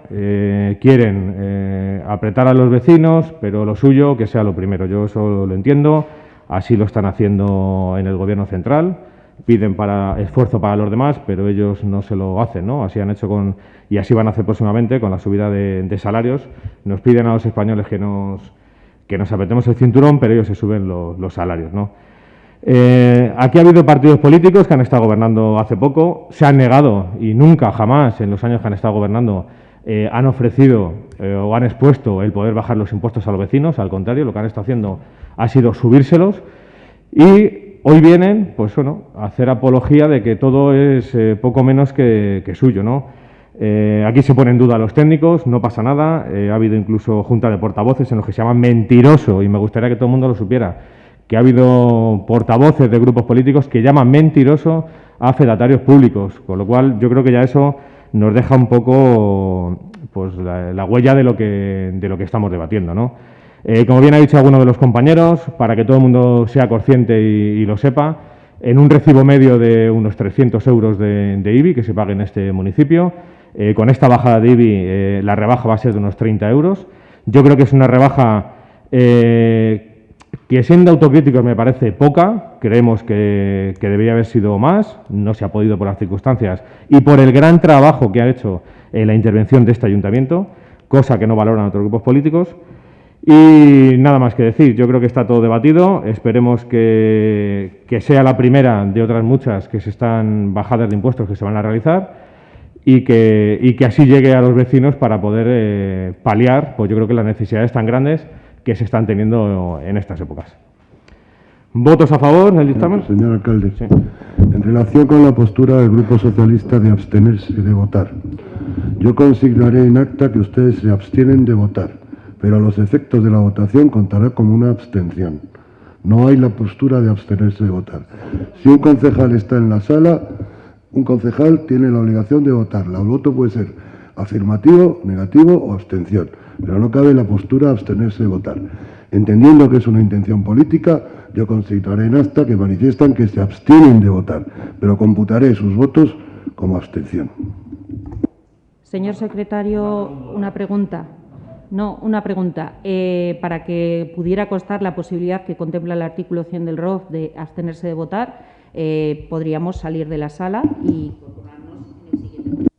quieren apretar a los vecinos, pero lo suyo que sea lo primero. Yo eso lo entiendo, así lo están haciendo en el Gobierno central. Piden esfuerzo para los demás, pero ellos no se lo hacen, ¿no? Así han hecho y así van a hacer próximamente con la subida de salarios. Nos piden a los españoles que nos apretemos el cinturón, pero ellos se suben los salarios, ¿no? Aquí ha habido partidos políticos que han estado gobernando hace poco, se han negado y nunca, jamás, en los años que han estado gobernando, han ofrecido o han expuesto el poder bajar los impuestos a los vecinos. Al contrario, lo que han estado haciendo ha sido subírselos y hoy vienen, pues bueno, a hacer apología de que todo es poco menos que suyo, ¿no? Aquí se ponen en duda los técnicos, no pasa nada. Ha habido incluso junta de portavoces en los que se llama mentiroso, y me gustaría que todo el mundo lo supiera, que ha habido portavoces de grupos políticos que llaman mentiroso a fedatarios públicos, con lo cual yo creo que ya eso nos deja un poco pues la huella de lo que estamos debatiendo, ¿no? Como bien ha dicho alguno de los compañeros, para que todo el mundo sea consciente y lo sepa, en un recibo medio de unos 300 euros de IBI que se pague en este municipio, con esta bajada de IBI la rebaja va a ser de unos 30 euros. Yo creo que es una rebaja que, siendo autocríticos, me parece poca. Creemos que debería haber sido más, no se ha podido por las circunstancias y por el gran trabajo que ha hecho la intervención de este ayuntamiento, cosa que no valoran otros grupos políticos. Y nada más que decir, yo creo que está todo debatido, esperemos que sea la primera de otras muchas que se están bajadas de impuestos que se van a realizar y que así llegue a los vecinos para poder paliar, pues yo creo que las necesidades tan grandes que se están teniendo en estas épocas. ¿Votos a favor del dictamen? Señor alcalde, sí. En relación con la postura del Grupo Socialista de abstenerse de votar, yo consignaré en acta que ustedes se abstienen de votar, pero a los efectos de la votación contará como una abstención. No hay la postura de abstenerse de votar. Si un concejal está en la sala, un concejal tiene la obligación de votar. El voto puede ser afirmativo, negativo o abstención, pero no cabe la postura de abstenerse de votar. Entendiendo que es una intención política, yo consignaré en acta que manifiestan que se abstienen de votar, pero computaré sus votos como abstención. Señor secretario, una pregunta. No, una pregunta. Para que pudiera constar la posibilidad que contempla el artículo 100 del ROF de abstenerse de votar, podríamos salir de la sala y incorporarnos en el siguiente.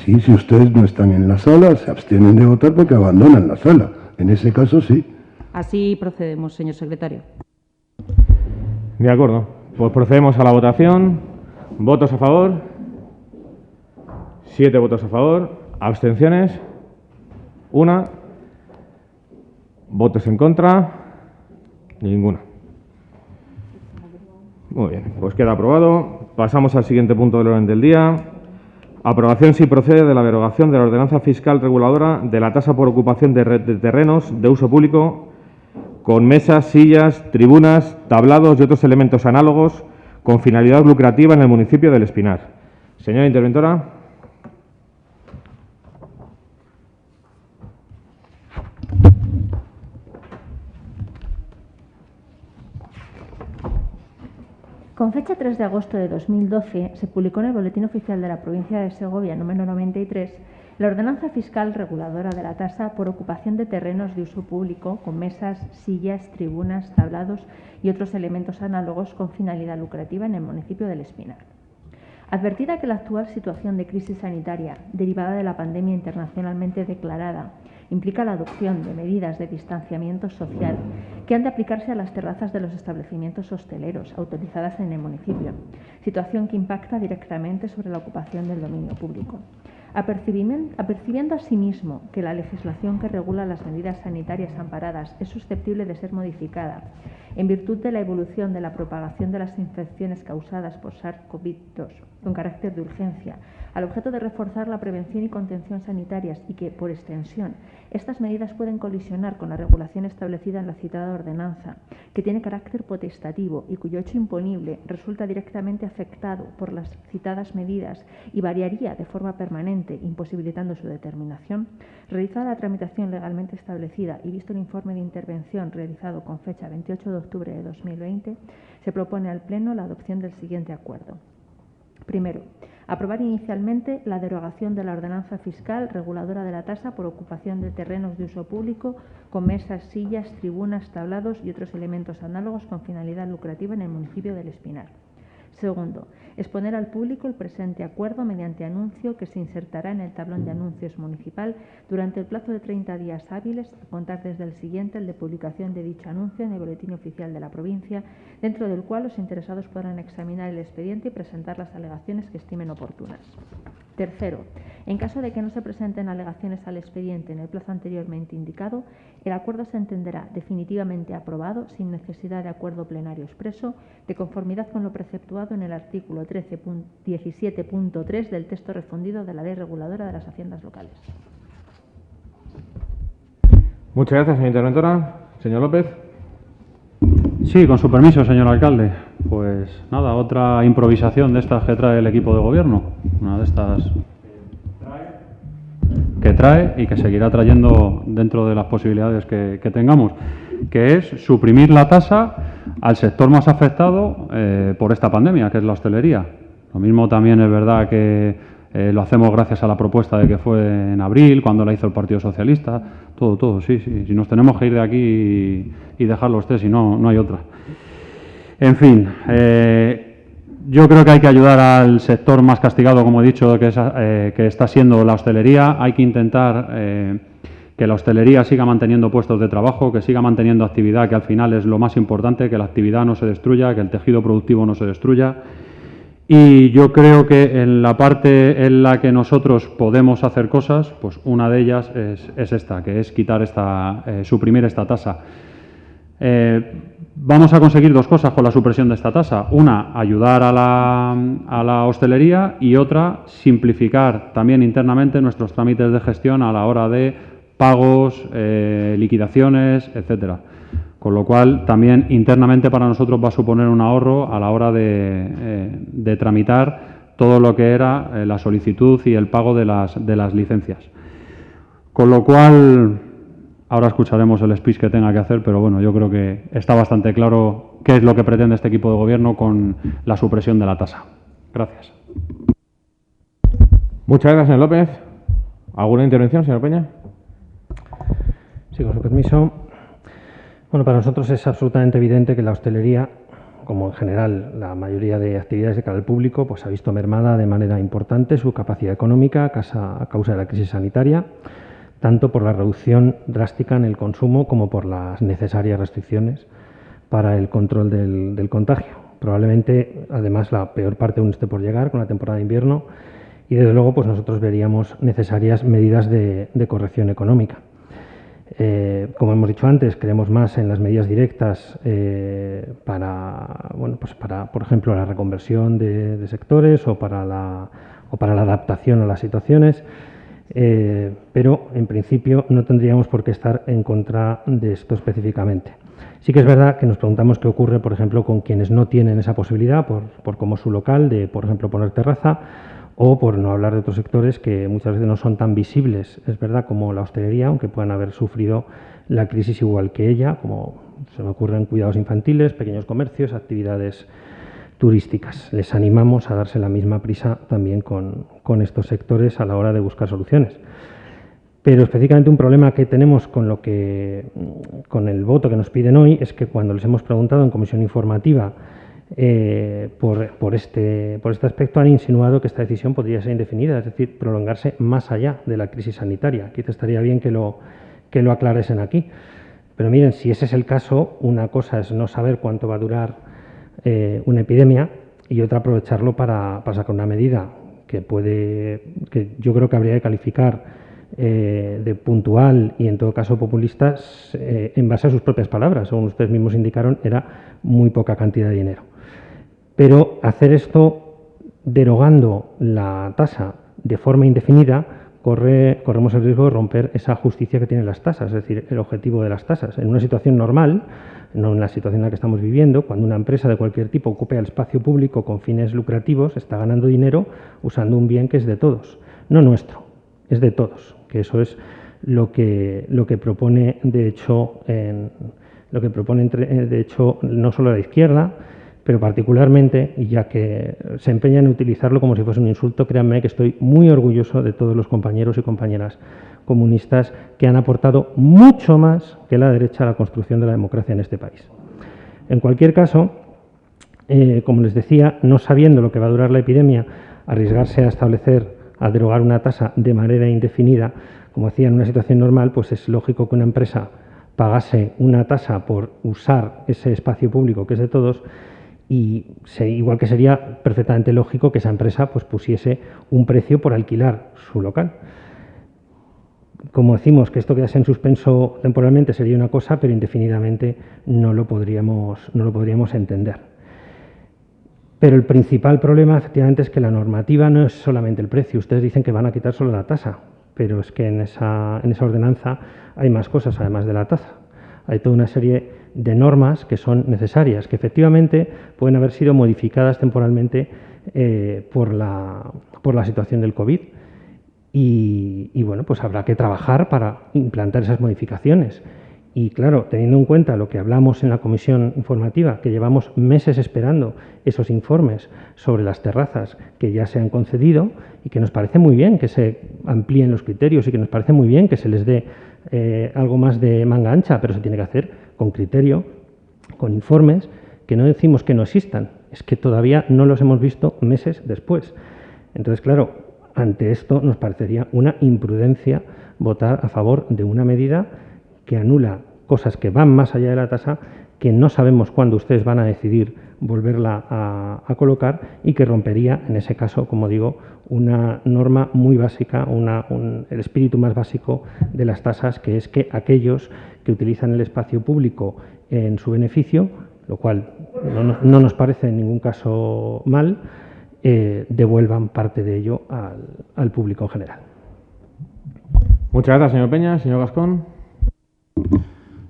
Sí, si ustedes no están en la sala, se abstienen de votar porque abandonan la sala. En ese caso, sí. Así procedemos, señor secretario. De acuerdo. Pues procedemos a la votación. ¿Votos a favor? 7 votos a favor. ¿Abstenciones? 1. ¿Votos en contra? Ninguna. Muy bien, pues queda aprobado. Pasamos al siguiente punto del orden del día. Aprobación, si procede, de la derogación de la ordenanza fiscal reguladora de la tasa por ocupación de terrenos de uso público con mesas, sillas, tribunas, tablados y otros elementos análogos con finalidad lucrativa en el municipio del Espinar. Señora interventora. Con fecha 3 de agosto de 2012, se publicó en el Boletín Oficial de la Provincia de Segovia, número 93, la ordenanza fiscal reguladora de la tasa por ocupación de terrenos de uso público con mesas, sillas, tribunas, tablados y otros elementos análogos con finalidad lucrativa en el municipio del Espinar. Advertida que la actual situación de crisis sanitaria derivada de la pandemia internacionalmente declarada implica la adopción de medidas de distanciamiento social que han de aplicarse a las terrazas de los establecimientos hosteleros autorizadas en el municipio, situación que impacta directamente sobre la ocupación del dominio público. Apercibiendo asimismo que la legislación que regula las medidas sanitarias amparadas es susceptible de ser modificada en virtud de la evolución de la propagación de las infecciones causadas por SARS-CoV-2 con carácter de urgencia, al objeto de reforzar la prevención y contención sanitarias y que, por extensión, estas medidas pueden colisionar con la regulación establecida en la citada ordenanza, que tiene carácter potestativo y cuyo hecho imponible resulta directamente afectado por las citadas medidas y variaría de forma permanente, imposibilitando su determinación, realizada la tramitación legalmente establecida y visto el informe de intervención realizado con fecha 28 de octubre de 2020, se propone al Pleno la adopción del siguiente acuerdo. Primero, aprobar inicialmente la derogación de la ordenanza fiscal reguladora de la tasa por ocupación de terrenos de uso público con mesas, sillas, tribunas, tablados y otros elementos análogos con finalidad lucrativa en el municipio del Espinar. Segundo, exponer al público el presente acuerdo mediante anuncio que se insertará en el tablón de anuncios municipal durante el plazo de 30 días hábiles a contar desde el siguiente el de publicación de dicho anuncio en el Boletín Oficial de la Provincia, dentro del cual los interesados podrán examinar el expediente y presentar las alegaciones que estimen oportunas. Tercero, en caso de que no se presenten alegaciones al expediente en el plazo anteriormente indicado, el acuerdo se entenderá definitivamente aprobado sin necesidad de acuerdo plenario expreso, de conformidad con lo preceptuado en el artículo 17.3 del texto refundido de la Ley Reguladora de las Haciendas Locales. Muchas gracias, señora interventora. Señor López. Sí, con su permiso, señor alcalde. Pues nada, otra improvisación de estas que trae el equipo de gobierno. Una de estas que trae y que seguirá trayendo dentro de las posibilidades que tengamos, que es suprimir la tasa al sector más afectado por esta pandemia, que es la hostelería. Lo mismo también es verdad que lo hacemos gracias a la propuesta de que fue en abril, cuando la hizo el Partido Socialista. Todo, sí. Si nos tenemos que ir de aquí y dejarlo usted, si no, no hay otra. En fin, yo creo que hay que ayudar al sector más castigado, como he dicho, que está siendo la hostelería. Hay que intentar que la hostelería siga manteniendo puestos de trabajo, que siga manteniendo actividad, que al final es lo más importante, que la actividad no se destruya, que el tejido productivo no se destruya. Y yo creo que en la parte en la que nosotros podemos hacer cosas, pues una de ellas es esta, que es suprimir esta tasa. Vamos a conseguir dos cosas con la supresión de esta tasa. Una, ayudar a la hostelería, y otra, simplificar también internamente nuestros trámites de gestión a la hora de pagos, liquidaciones, etcétera. Con lo cual, también internamente para nosotros va a suponer un ahorro a la hora de tramitar todo lo que era la solicitud y el pago de las licencias. Con lo cual, ahora escucharemos el speech que tenga que hacer, pero bueno, yo creo que está bastante claro qué es lo que pretende este equipo de gobierno con la supresión de la tasa. Gracias. Muchas gracias, señor López. ¿Alguna intervención, señor Peña? Sí, con su permiso. Bueno, para nosotros es absolutamente evidente que la hostelería, como en general la mayoría de actividades de cara al público, pues ha visto mermada de manera importante su capacidad económica a causa de la crisis sanitaria, tanto por la reducción drástica en el consumo como por las necesarias restricciones para el control del contagio. Probablemente, además, la peor parte aún esté por llegar con la temporada de invierno y, desde luego, pues nosotros veríamos necesarias medidas de corrección económica. Como hemos dicho antes, creemos más en las medidas directas para, por ejemplo, la reconversión de sectores o para la adaptación a las situaciones, pero en principio no tendríamos por qué estar en contra de esto específicamente. Sí que es verdad que nos preguntamos qué ocurre, por ejemplo, con quienes no tienen esa posibilidad por como su local de, por ejemplo, poner terraza, o por no hablar de otros sectores que muchas veces no son tan visibles, es verdad, como la hostelería, aunque puedan haber sufrido la crisis igual que ella, como se me ocurren cuidados infantiles, pequeños comercios, actividades turísticas. Les animamos a darse la misma prisa también con estos sectores a la hora de buscar soluciones. Pero específicamente un problema que tenemos con el voto que nos piden hoy es que cuando les hemos preguntado en comisión informativa por este aspecto, han insinuado que esta decisión podría ser indefinida, es decir, prolongarse más allá de la crisis sanitaria. Quizá estaría bien que lo aclaresen aquí. Pero miren, si ese es el caso, una cosa es no saber cuánto va a durar una epidemia y otra aprovecharlo para sacar una medida que yo creo que habría que calificar de puntual y en todo caso populista en base a sus propias palabras. Según ustedes mismos indicaron, era muy poca cantidad de dinero. Pero hacer esto derogando la tasa de forma indefinida, corremos el riesgo de romper esa justicia que tienen las tasas, es decir, el objetivo de las tasas. En una situación normal, no en la situación en la que estamos viviendo, cuando una empresa de cualquier tipo ocupe el espacio público con fines lucrativos, está ganando dinero usando un bien que es de todos, no nuestro, es de todos, que eso es lo que propone, de hecho, no solo la izquierda, pero particularmente, y ya que se empeña en utilizarlo como si fuese un insulto, créanme que estoy muy orgulloso de todos los compañeros y compañeras comunistas que han aportado mucho más que la derecha a la construcción de la democracia en este país. En cualquier caso, como les decía, no sabiendo lo que va a durar la epidemia, arriesgarse a derogar una tasa de manera indefinida, como decía, en una situación normal, pues es lógico que una empresa pagase una tasa por usar ese espacio público que es de todos, y igual que sería perfectamente lógico que esa empresa pues pusiese un precio por alquilar su local. Como decimos, que esto quedase en suspenso temporalmente sería una cosa, pero indefinidamente no lo podríamos entender. Pero el principal problema, efectivamente, es que la normativa no es solamente el precio. Ustedes dicen que van a quitar solo la tasa, pero es que en esa ordenanza hay más cosas además de la tasa. hay toda una serie de normas que son necesarias, que efectivamente pueden haber sido modificadas temporalmente por la situación del COVID. Y bueno, pues habrá que trabajar para implantar esas modificaciones. Y claro, teniendo en cuenta lo que hablamos en la comisión informativa, que llevamos meses esperando esos informes sobre las terrazas que ya se han concedido y que nos parece muy bien que se amplíen los criterios y que nos parece muy bien que se les dé algo más de manga ancha, pero se tiene que hacer con criterio, con informes, que no decimos que no existan, es que todavía no los hemos visto meses después. Entonces, claro, ante esto nos parecería una imprudencia votar a favor de una medida que anula cosas que van más allá de la tasa, que no sabemos cuándo ustedes van a decidir volverla a colocar y que rompería, en ese caso, como digo, una norma muy básica, el espíritu más básico de las tasas, que es que aquellos que utilizan el espacio público en su beneficio, lo cual no nos parece en ningún caso mal, devuelvan parte de ello al público en general. Muchas gracias, señor Peña. Señor Gascón.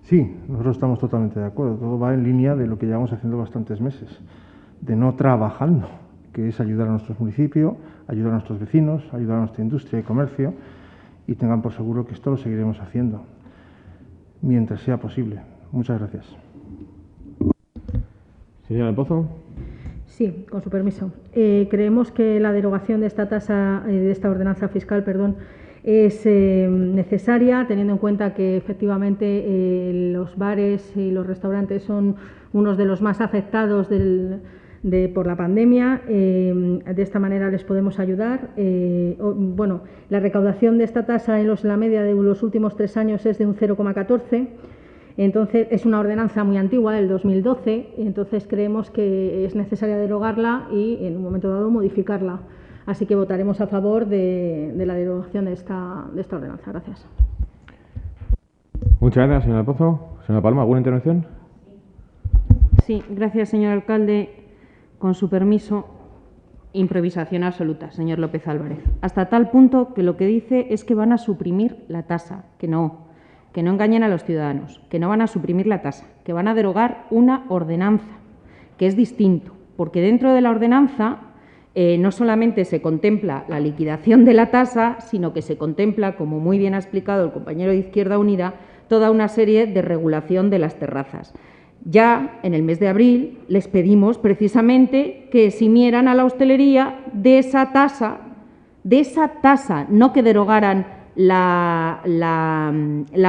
Sí, nosotros estamos totalmente de acuerdo. Todo va en línea de lo que llevamos haciendo bastantes meses, de no trabajando, que es ayudar a nuestros municipios, ayudar a nuestros vecinos, ayudar a nuestra industria y comercio, y tengan por seguro que esto lo seguiremos haciendo mientras sea posible. Muchas gracias. Señora del Pozo. Sí, con su permiso. Creemos que la derogación de esta tasa, de esta ordenanza fiscal, es necesaria, teniendo en cuenta que efectivamente los bares y los restaurantes son unos de los más afectados por la pandemia. De esta manera les podemos ayudar. Bueno, la recaudación de esta tasa en la media de los últimos 3 años es de un 0,14. Entonces, es una ordenanza muy antigua, del 2012, entonces creemos que es necesaria derogarla y, en un momento dado, modificarla. Así que votaremos a favor de la derogación de esta ordenanza. Gracias. Muchas gracias, señora Pozo. Señora Palma, ¿alguna intervención? Sí, gracias, señor alcalde. Con su permiso, improvisación absoluta, señor López Álvarez. Hasta tal punto que lo que dice es que van a suprimir la tasa, que no engañen a los ciudadanos, que no van a suprimir la tasa, que van a derogar una ordenanza, que es distinto, porque dentro de la ordenanza no solamente se contempla la liquidación de la tasa, sino que se contempla, como muy bien ha explicado el compañero de Izquierda Unida, toda una serie de regulación de las terrazas. Ya en el mes de abril les pedimos precisamente que eximieran a la hostelería de esa tasa, no que derogaran la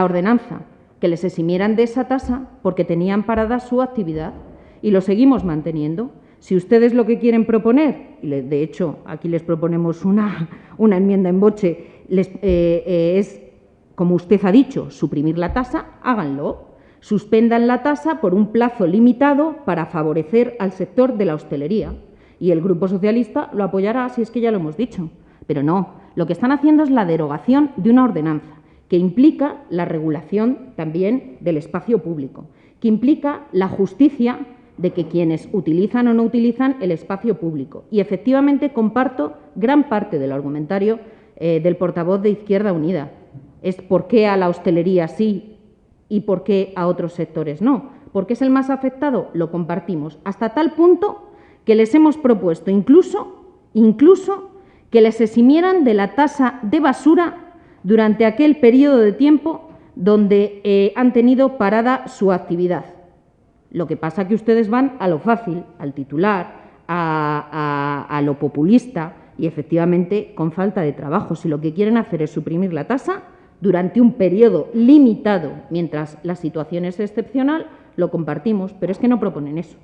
ordenanza, que les eximieran de esa tasa porque tenían parada su actividad y lo seguimos manteniendo. Si ustedes lo que quieren proponer, y de hecho aquí les proponemos una enmienda en boche, es, como usted ha dicho, suprimir la tasa, háganlo. Suspendan la tasa por un plazo limitado para favorecer al sector de la hostelería. Y el Grupo Socialista lo apoyará, si es que ya lo hemos dicho. Pero no, lo que están haciendo es la derogación de una ordenanza que implica la regulación también del espacio público, que implica la justicia de que quienes utilizan o no utilizan el espacio público. Y efectivamente comparto gran parte del argumentario del portavoz de Izquierda Unida. Es por qué a la hostelería sí y por qué a otros sectores no. ¿Por qué es el más afectado? Lo compartimos. Hasta tal punto que les hemos propuesto incluso que les eximieran de la tasa de basura durante aquel periodo de tiempo donde han tenido parada su actividad. Lo que pasa es que ustedes van a lo fácil, al titular, a lo populista y, efectivamente, con falta de trabajo. Si lo que quieren hacer es suprimir la tasa durante un periodo limitado, mientras la situación es excepcional, lo compartimos, pero es que no proponen eso.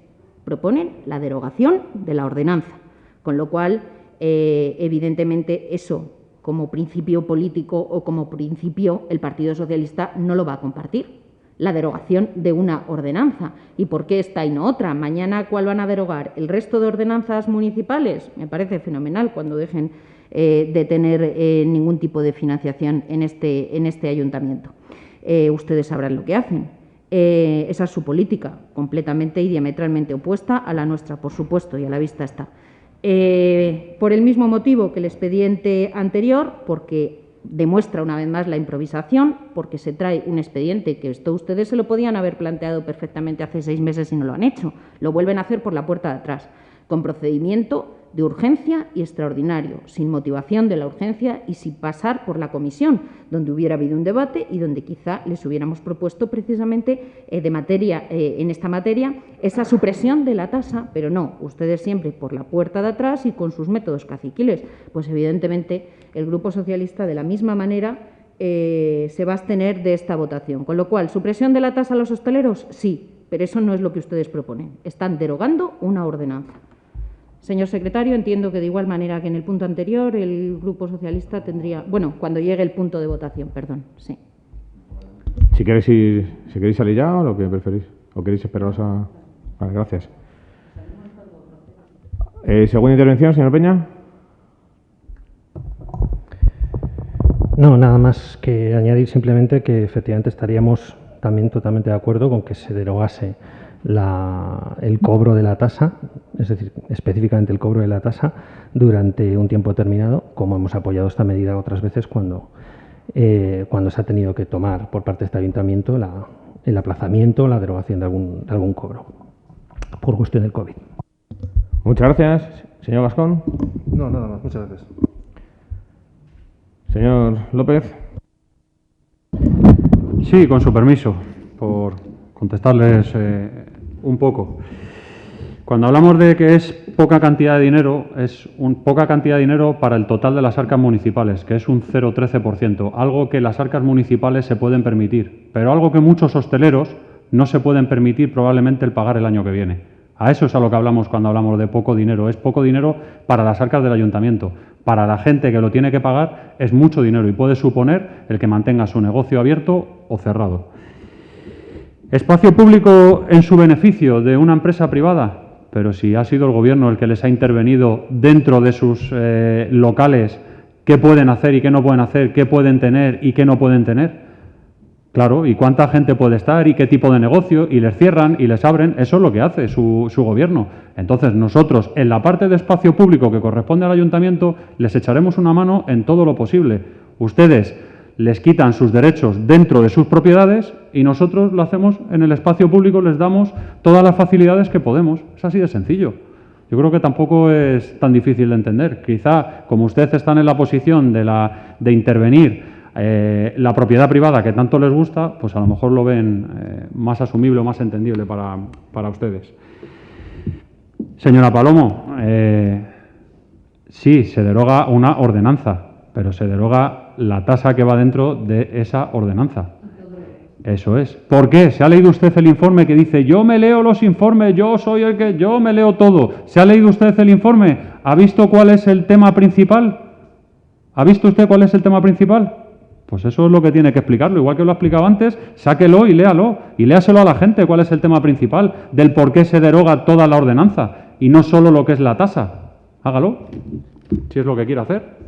Proponen la derogación de la ordenanza, con lo cual, evidentemente, eso, como principio político o como principio, el Partido Socialista no lo va a compartir. La derogación de una ordenanza. ¿Y por qué esta y no otra? Mañana, ¿cuál van a derogar? ¿El resto de ordenanzas municipales? Me parece fenomenal cuando dejen de tener ningún tipo de financiación en este ayuntamiento. Ustedes sabrán lo que hacen. Esa es su política, completamente y diametralmente opuesta a la nuestra, por supuesto, y a la vista está. Por el mismo motivo que el expediente anterior, porque demuestra una vez más la improvisación, porque se trae un expediente que esto ustedes se lo podían haber planteado perfectamente hace 6 meses y no lo han hecho. Lo vuelven a hacer por la puerta de atrás, con procedimiento de urgencia y extraordinario, sin motivación de la urgencia y sin pasar por la comisión, donde hubiera habido un debate y donde quizá les hubiéramos propuesto precisamente en esta materia esa supresión de la tasa, pero no, ustedes siempre por la puerta de atrás y con sus métodos caciquiles. Pues evidentemente el Grupo Socialista de la misma manera se va a abstener de esta votación. Con lo cual, ¿supresión de la tasa a los hosteleros? Sí, pero eso no es lo que ustedes proponen. Están derogando una ordenanza. Señor secretario, entiendo que de igual manera que en el punto anterior, el Grupo Socialista tendría... Bueno, cuando llegue el punto de votación, perdón, sí. Si queréis salir ya o lo que preferís. ¿O queréis esperaros a...? Vale, gracias. Segunda intervención, señor Peña. No, nada más que añadir simplemente que efectivamente estaríamos también totalmente de acuerdo con que se derogase el cobro de la tasa, es decir, específicamente el cobro de la tasa durante un tiempo determinado, como hemos apoyado esta medida otras veces cuando se ha tenido que tomar por parte de este ayuntamiento el aplazamiento, la derogación de algún cobro por cuestión del COVID. Muchas gracias. Señor Gascón. No, nada más. Muchas gracias. Señor López. Sí, con su permiso, por contestarles un poco. Cuando hablamos de que es poca cantidad de dinero, es poca cantidad de dinero para el total de las arcas municipales, que es un 0,13%, algo que las arcas municipales se pueden permitir, pero algo que muchos hosteleros no se pueden permitir probablemente el pagar el año que viene. A eso es a lo que hablamos cuando hablamos de poco dinero. Es poco dinero para las arcas del ayuntamiento. Para la gente que lo tiene que pagar es mucho dinero y puede suponer el que mantenga su negocio abierto o cerrado. Espacio público en su beneficio de una empresa privada, pero si ha sido el Gobierno el que les ha intervenido dentro de sus locales, qué pueden hacer y qué no pueden hacer, qué pueden tener y qué no pueden tener. Claro, y cuánta gente puede estar y qué tipo de negocio, y les cierran y les abren, eso es lo que hace su Gobierno. Entonces nosotros, en la parte de espacio público que corresponde al Ayuntamiento, les echaremos una mano en todo lo posible. Ustedes les quitan sus derechos dentro de sus propiedades y nosotros lo hacemos en el espacio público, les damos todas las facilidades que podemos. Es así de sencillo. Yo creo que tampoco es tan difícil de entender. Quizá, como ustedes están en la posición de intervenir la propiedad privada que tanto les gusta, pues a lo mejor lo ven más asumible o más entendible para ustedes. Señora Palomo, sí, se deroga una ordenanza, pero se deroga la tasa que va dentro de esa ordenanza. Eso es. ¿Por qué? ¿Se ha leído usted el informe que dice yo me leo los informes, yo me leo todo? ¿Se ha leído usted el informe? ¿Ha visto cuál es el tema principal? ¿Ha visto usted cuál es el tema principal? Pues eso es lo que tiene que explicarlo. Igual que lo ha explicado antes, sáquelo y léalo. Y léaselo a la gente cuál es el tema principal del por qué se deroga toda la ordenanza y no solo lo que es la tasa. Hágalo, si es lo que quiere hacer.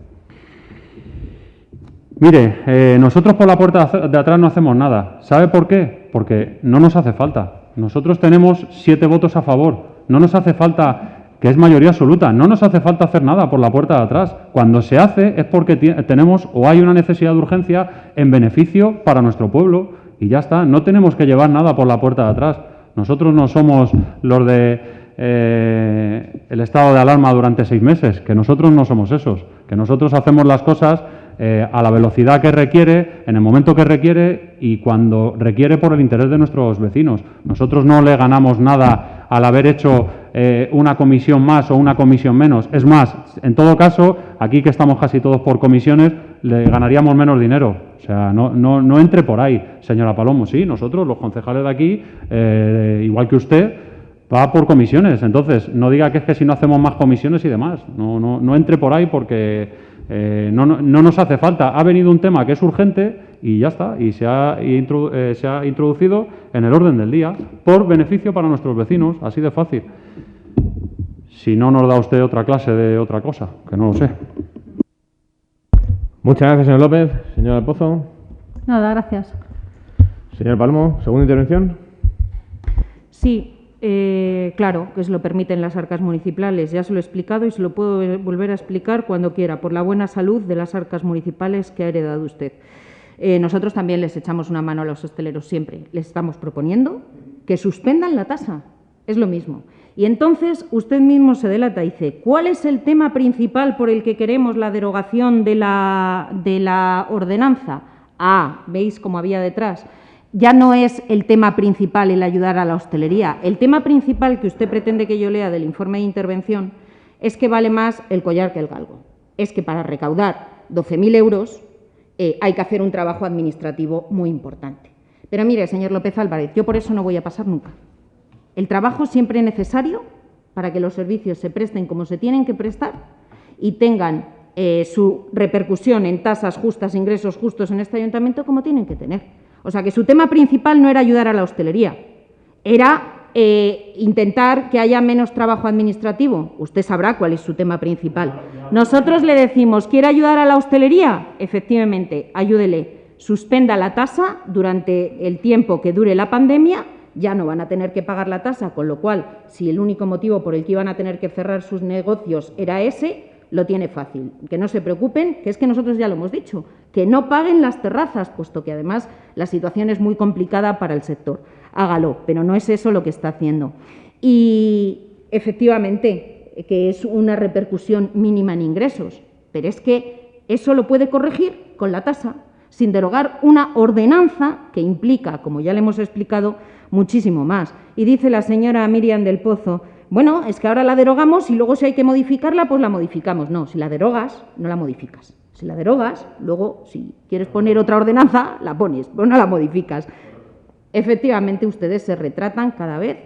Mire, nosotros por la puerta de atrás no hacemos nada. ¿Sabe por qué? Porque no nos hace falta. Nosotros tenemos 7 votos a favor. No nos hace falta, que es mayoría absoluta, no nos hace falta hacer nada por la puerta de atrás. Cuando se hace es porque tenemos o hay una necesidad de urgencia en beneficio para nuestro pueblo y ya está. No tenemos que llevar nada por la puerta de atrás. Nosotros no somos los de el estado de alarma durante 6 meses, que nosotros no somos esos, que nosotros hacemos las cosas a la velocidad que requiere, en el momento que requiere y cuando requiere por el interés de nuestros vecinos. Nosotros no le ganamos nada al haber hecho una comisión más o una comisión menos. Es más, en todo caso, aquí que estamos casi todos por comisiones, le ganaríamos menos dinero. O sea, no entre por ahí, señora Palomo. Sí, nosotros, los concejales de aquí, igual que usted, va por comisiones. Entonces, no diga que es que si no hacemos más comisiones y demás. No entre por ahí porque no nos hace falta. Ha venido un tema que es urgente y ya está. Y se ha introducido en el orden del día por beneficio para nuestros vecinos. Así de fácil. Si no nos da usted otra clase de otra cosa, que no lo sé. Muchas gracias, señor López. Señor del Pozo. Nada, gracias. Señor Palomo, segunda intervención. Sí, Claro, que se lo permiten las arcas municipales. Ya se lo he explicado y se lo puedo volver a explicar cuando quiera, por la buena salud de las arcas municipales que ha heredado usted. Nosotros también les echamos una mano a los hosteleros siempre. Les estamos proponiendo que suspendan la tasa. Es lo mismo. Y entonces usted mismo se delata y dice, ¿cuál es el tema principal por el que queremos la derogación de la ordenanza? Ah, ¿veis cómo había detrás? Ya no es el tema principal el ayudar a la hostelería. El tema principal que usted pretende que yo lea del informe de intervención es que vale más el collar que el galgo. Es que para recaudar 12.000 euros hay que hacer un trabajo administrativo muy importante. Pero mire, señor López Álvarez, yo por eso no voy a pasar nunca. El trabajo siempre es necesario para que los servicios se presten como se tienen que prestar y tengan su repercusión en tasas justas, ingresos justos en este ayuntamiento como tienen que tener. O sea, que su tema principal no era ayudar a la hostelería, era intentar que haya menos trabajo administrativo. Usted sabrá cuál es su tema principal. Nosotros le decimos, ¿quiere ayudar a la hostelería? Efectivamente, ayúdele. Suspenda la tasa durante el tiempo que dure la pandemia, ya no van a tener que pagar la tasa, con lo cual, si el único motivo por el que iban a tener que cerrar sus negocios era ese, lo tiene fácil. Que no se preocupen, que es que nosotros ya lo hemos dicho, que no paguen las terrazas, puesto que además la situación es muy complicada para el sector. Hágalo, pero no es eso lo que está haciendo. Y efectivamente, que es una repercusión mínima en ingresos, pero es que eso lo puede corregir con la tasa, sin derogar una ordenanza que implica, como ya le hemos explicado, muchísimo más. Y dice la señora Miriam del Pozo, bueno, es que ahora la derogamos y luego si hay que modificarla, pues la modificamos. No, si la derogas, no la modificas. Si la derogas, luego si quieres poner otra ordenanza, la pones, pero no la modificas. Efectivamente, ustedes se retratan cada vez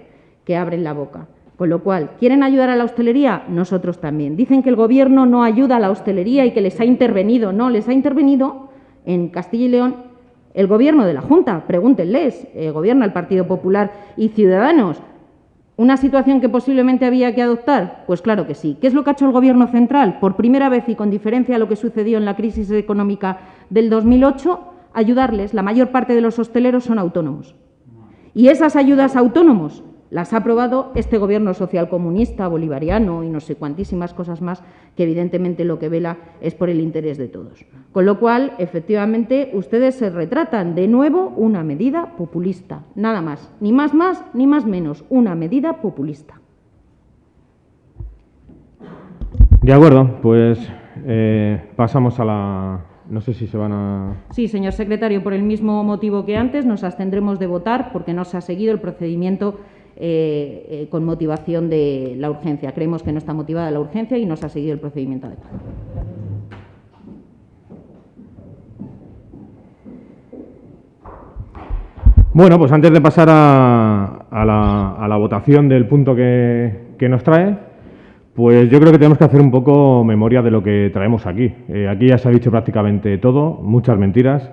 que abren la boca. Con lo cual, ¿quieren ayudar a la hostelería? Nosotros también. Dicen que el Gobierno no ayuda a la hostelería y que les ha intervenido. No, les ha intervenido en Castilla y León el Gobierno de la Junta. Pregúntenles, gobierna el Partido Popular y Ciudadanos. ¿Una situación que posiblemente había que adoptar? Pues claro que sí. ¿Qué es lo que ha hecho el Gobierno central? Por primera vez y con diferencia a lo que sucedió en la crisis económica del 2008, ayudarles. La mayor parte de los hosteleros son autónomos. Y esas ayudas a autónomos las ha aprobado este Gobierno socialcomunista, bolivariano y no sé cuantísimas cosas más, que evidentemente lo que vela es por el interés de todos. Con lo cual, efectivamente, ustedes se retratan de nuevo una medida populista. Nada más, ni más ni más menos, una medida populista. De acuerdo, pues pasamos a la... No sé si se van a... Sí, señor secretario, por el mismo motivo que antes, nos abstendremos de votar porque no se ha seguido el procedimiento con motivación de la urgencia. Creemos que no está motivada la urgencia y no se ha seguido el procedimiento adecuado. Bueno, pues antes de pasar a la votación del punto que nos trae, pues yo creo que tenemos que hacer un poco memoria de lo que traemos aquí. Aquí ya se ha dicho prácticamente todo, muchas mentiras.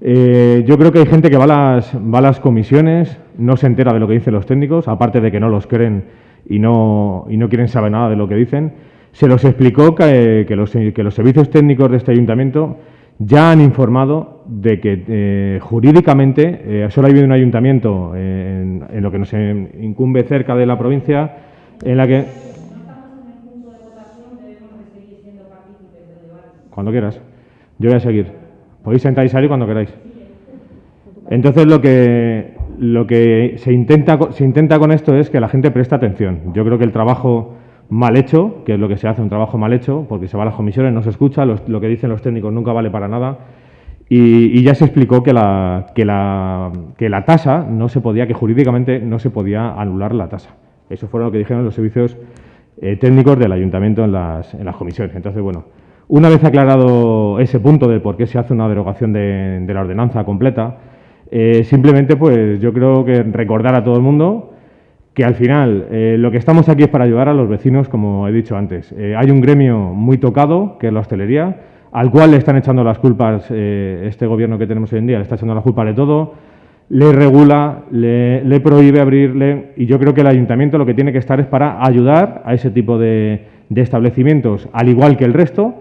Yo creo que hay gente que va a las comisiones, no se entera de lo que dicen los técnicos, aparte de que no los creen y no quieren saber nada de lo que dicen. Se los explicó que los servicios técnicos de este ayuntamiento ya han informado de que jurídicamente solo hay un ayuntamiento en lo que nos incumbe cerca de la provincia en la que... Cuando quieras. Yo voy a seguir. Podéis entrar y salir cuando queráis. Entonces lo que se intenta con esto es que la gente preste atención. Yo creo que el trabajo mal hecho, que es lo que se hace, un trabajo mal hecho, porque se va a las comisiones, no se escucha, lo que dicen los técnicos nunca vale para nada, y ya se explicó que la tasa no se podía, que jurídicamente no se podía anular la tasa. Eso fue lo que dijeron los servicios técnicos del ayuntamiento en las comisiones. Entonces, bueno, una vez aclarado ese punto de por qué se hace una derogación de la ordenanza completa, simplemente pues yo creo que recordar a todo el mundo que al final lo que estamos aquí es para ayudar a los vecinos, como he dicho antes. Hay un gremio muy tocado, que es la hostelería, al cual le están echando las culpas, este gobierno que tenemos hoy en día le está echando las culpas de todo, le regula, le prohíbe abrirle, y yo creo que el ayuntamiento lo que tiene que estar es para ayudar a ese tipo de establecimientos, al igual que el resto.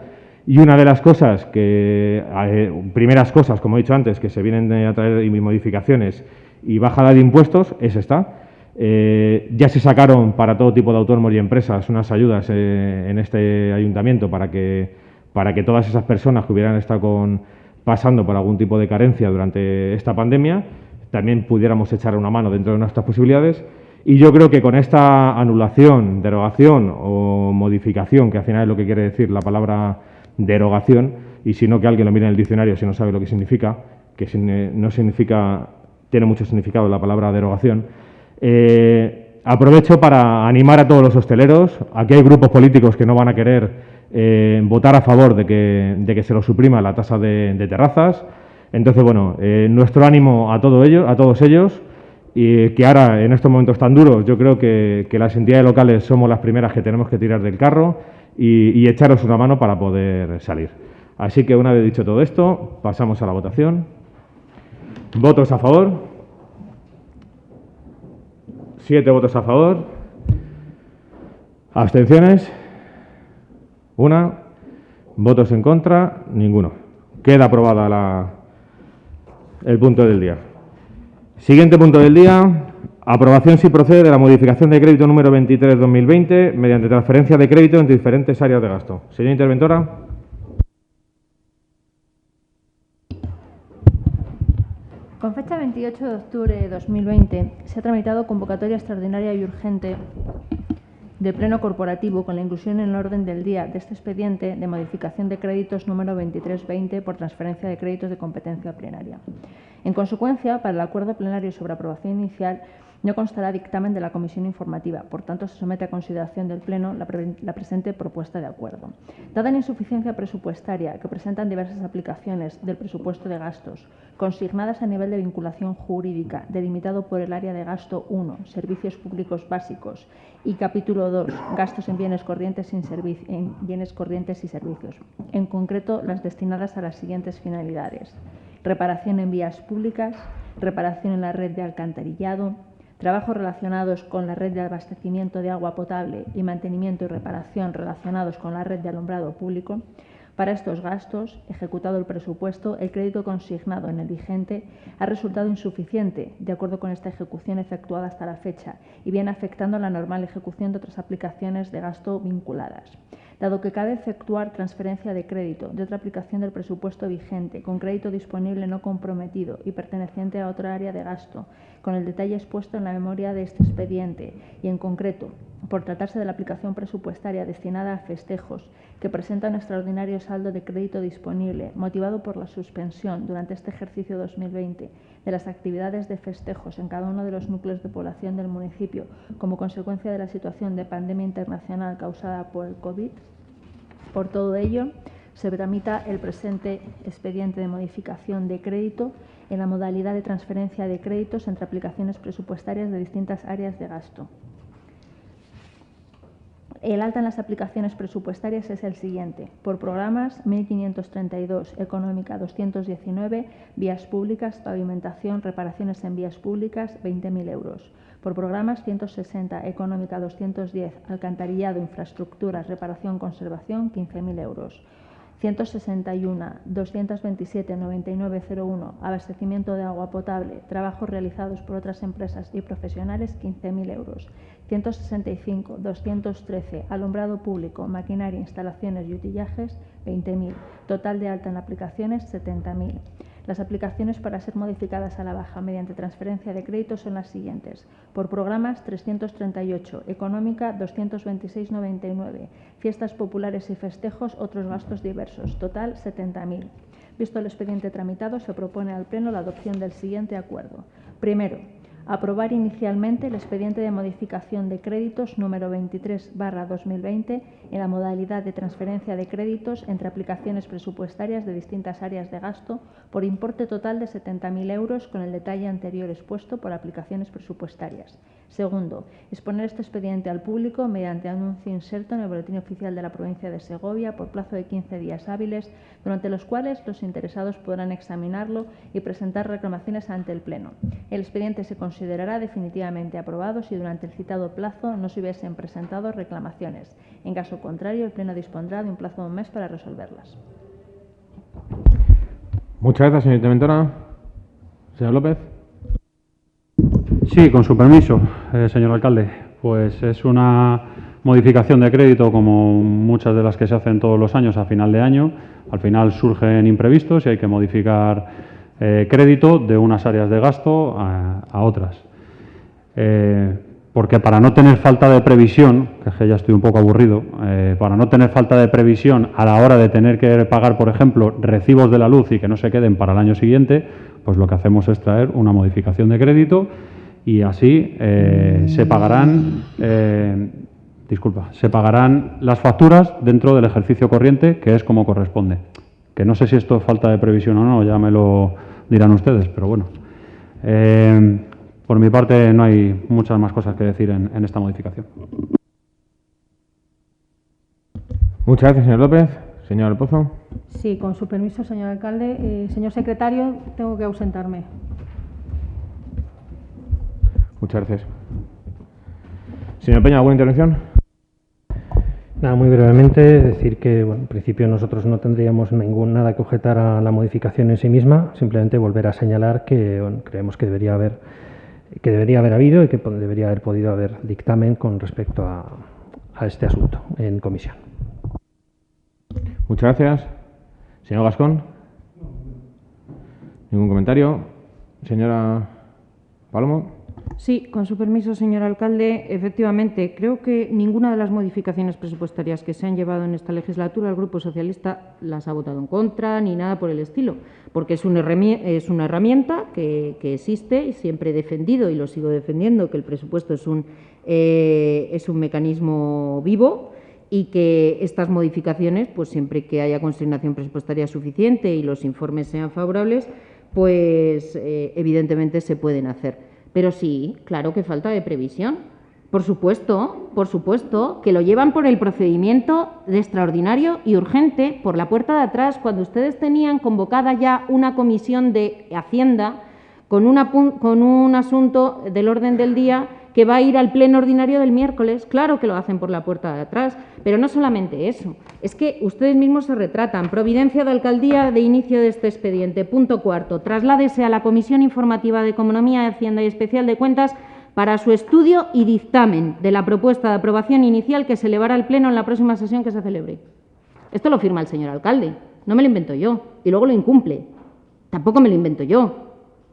Y una de las cosas primeras cosas, como he dicho antes, que se vienen a traer y modificaciones y bajada de impuestos, es esta. Ya se sacaron para todo tipo de autónomos y empresas unas ayudas en este ayuntamiento para que todas esas personas que hubieran estado pasando por algún tipo de carencia durante esta pandemia también pudiéramos echar una mano dentro de nuestras posibilidades. Y yo creo que con esta anulación, derogación o modificación, que al final es lo que quiere decir la palabra derogación, y si no que alguien lo mire en el diccionario si no sabe lo que significa, no significa, tiene mucho significado la palabra derogación. Aprovecho para animar a todos los hosteleros. Aquí hay grupos políticos que no van a querer votar a favor de que se lo suprima la tasa de terrazas. Entonces, bueno, nuestro ánimo a todos ellos, y que ahora, en estos momentos tan duros, yo creo que las entidades locales somos las primeras que tenemos que tirar del carro y echaros una mano para poder salir. Así que, una vez dicho todo esto, pasamos a la votación. ¿Votos a favor? 7 votos a favor. ¿Abstenciones? 1. ¿Votos en contra? Ninguno. Queda aprobada el punto del día. Siguiente punto del día. Aprobación, si procede, de la modificación de crédito número 23/2020 mediante transferencia de crédito entre diferentes áreas de gasto. Señora interventora. Con fecha 28 de octubre de 2020 se ha tramitado convocatoria extraordinaria y urgente de pleno corporativo con la inclusión en el orden del día de este expediente de modificación de créditos número 23/20 por transferencia de créditos de competencia plenaria. En consecuencia, para el acuerdo plenario sobre aprobación inicial no constará dictamen de la comisión informativa, por tanto se somete a consideración del Pleno la presente propuesta de acuerdo. Dada la insuficiencia presupuestaria que presentan diversas aplicaciones del presupuesto de gastos, consignadas a nivel de vinculación jurídica, delimitado por el área de gasto 1, servicios públicos básicos, y capítulo 2, gastos en bienes corrientes y servicios, en concreto las destinadas a las siguientes finalidades: reparación en vías públicas, reparación en la red de alcantarillado, trabajos relacionados con la red de abastecimiento de agua potable y mantenimiento y reparación relacionados con la red de alumbrado público. Para estos gastos, ejecutado el presupuesto, el crédito consignado en el vigente ha resultado insuficiente, de acuerdo con esta ejecución efectuada hasta la fecha, y viene afectando la normal ejecución de otras aplicaciones de gasto vinculadas. Dado que cabe efectuar transferencia de crédito de otra aplicación del presupuesto vigente con crédito disponible no comprometido y perteneciente a otra área de gasto, con el detalle expuesto en la memoria de este expediente, y en concreto, por tratarse de la aplicación presupuestaria destinada a festejos que presenta un extraordinario saldo de crédito disponible, motivado por la suspensión durante este ejercicio 2020 de las actividades de festejos en cada uno de los núcleos de población del municipio como consecuencia de la situación de pandemia internacional causada por el COVID. Por todo ello, se tramita el presente expediente de modificación de crédito en la modalidad de transferencia de créditos entre aplicaciones presupuestarias de distintas áreas de gasto. El alta en las aplicaciones presupuestarias es el siguiente: por programas 1.532, económica 219, vías públicas, pavimentación, reparaciones en vías públicas 20.000 euros. Por programas 160, económica 210, alcantarillado, infraestructuras, reparación, conservación 15.000 euros. 161, 227, 9901, abastecimiento de agua potable, trabajos realizados por otras empresas y profesionales 15.000 euros. 165, 213, alumbrado público, maquinaria, instalaciones y utillajes 20.000. Total de alta en aplicaciones 70.000. Las aplicaciones para ser modificadas a la baja mediante transferencia de crédito son las siguientes: por programas 338, económica 226,99, fiestas populares y festejos, otros gastos diversos, total 70.000. Visto el expediente tramitado, se propone al Pleno la adopción del siguiente acuerdo. Primero, aprobar inicialmente el expediente de modificación de créditos número 23/2020 en la modalidad de transferencia de créditos entre aplicaciones presupuestarias de distintas áreas de gasto por importe total de 70.000 euros con el detalle anterior expuesto por aplicaciones presupuestarias. Segundo, exponer este expediente al público mediante anuncio inserto en el Boletín Oficial de la Provincia de Segovia por plazo de 15 días hábiles, durante los cuales los interesados podrán examinarlo y presentar reclamaciones ante el Pleno. El expediente se considerará definitivamente aprobado si durante el citado plazo no se hubiesen presentado reclamaciones. En caso contrario, el Pleno dispondrá de un plazo de un mes para resolverlas. Muchas gracias, señora interventora. Señor López. Sí, con su permiso, señor alcalde. Pues es una modificación de crédito como muchas de las que se hacen todos los años a final de año. Al final surgen imprevistos y hay que modificar crédito de unas áreas de gasto a otras. Porque para no tener falta de previsión, que es que ya estoy un poco aburrido, para no tener falta de previsión a la hora de tener que pagar, por ejemplo, recibos de la luz y que no se queden para el año siguiente, pues lo que hacemos es traer una modificación de crédito y así se pagarán las facturas dentro del ejercicio corriente, que es como corresponde. Que no sé si esto es falta de previsión o no, ya me lo dirán ustedes, pero bueno. Por mi parte no hay muchas más cosas que decir en esta modificación. Muchas gracias, señor López. Señor del Pozo. Sí, con su permiso, señor alcalde. Señor secretario, tengo que ausentarme. Muchas gracias. Señor Peña, ¿alguna intervención? Nada, muy brevemente, decir que bueno, en principio nosotros no tendríamos nada que objetar a la modificación en sí misma, simplemente volver a señalar que bueno, creemos que debería haber habido y que debería haber podido haber dictamen con respecto a este asunto en comisión. Muchas gracias. Señor Gascón. ¿Ningún comentario? Señora Palomo. Sí, con su permiso, señor alcalde. Efectivamente, creo que ninguna de las modificaciones presupuestarias que se han llevado en esta legislatura el Grupo Socialista las ha votado en contra ni nada por el estilo, porque es una herramienta que existe y siempre he defendido y lo sigo defendiendo, que el presupuesto es un mecanismo vivo y que estas modificaciones, pues siempre que haya consignación presupuestaria suficiente y los informes sean favorables, pues evidentemente se pueden hacer. Pero sí, claro que falta de previsión. Por supuesto, que lo llevan por el procedimiento de extraordinario y urgente, por la puerta de atrás, cuando ustedes tenían convocada ya una comisión de Hacienda con un asunto del orden del día que va a ir al pleno ordinario del miércoles. Claro que lo hacen por la puerta de atrás, pero no solamente eso, es que ustedes mismos se retratan. Providencia de Alcaldía de inicio de este expediente. Punto cuarto, trasládese a la Comisión Informativa de Economía, Hacienda y Especial de Cuentas para su estudio y dictamen de la propuesta de aprobación inicial que se elevará al pleno en la próxima sesión que se celebre. Esto lo firma el señor alcalde, no me lo invento yo, y luego lo incumple. Tampoco me lo invento yo.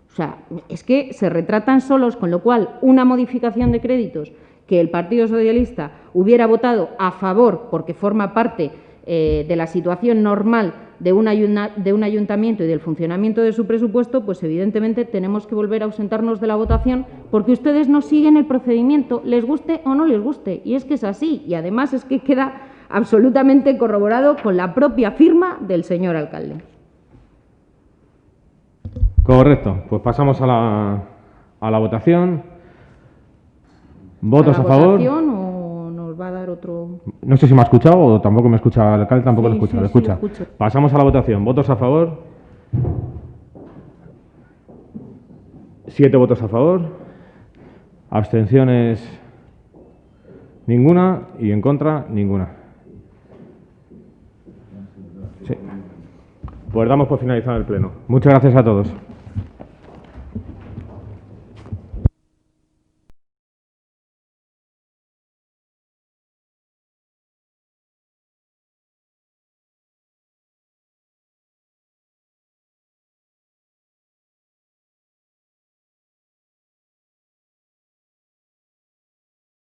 O sea, es que se retratan solos, con lo cual una modificación de créditos que el Partido Socialista hubiera votado a favor porque forma parte de la situación normal de un ayuntamiento y del funcionamiento de su presupuesto, pues evidentemente tenemos que volver a ausentarnos de la votación porque ustedes no siguen el procedimiento, les guste o no les guste. Y es que es así. Y además es que queda absolutamente corroborado con la propia firma del señor alcalde. Correcto, pues pasamos a la votación. ¿Votos a favor? ¿O nos va a dar otro? No sé si me ha escuchado o tampoco me escucha el alcalde, tampoco lo escucha. Sí, lo escucha. lo escucho. Pasamos a la votación. ¿Votos a favor? 7 votos a favor. Abstenciones ninguna y en contra ninguna. Sí. Pues damos por finalizado el pleno. Muchas gracias a todos.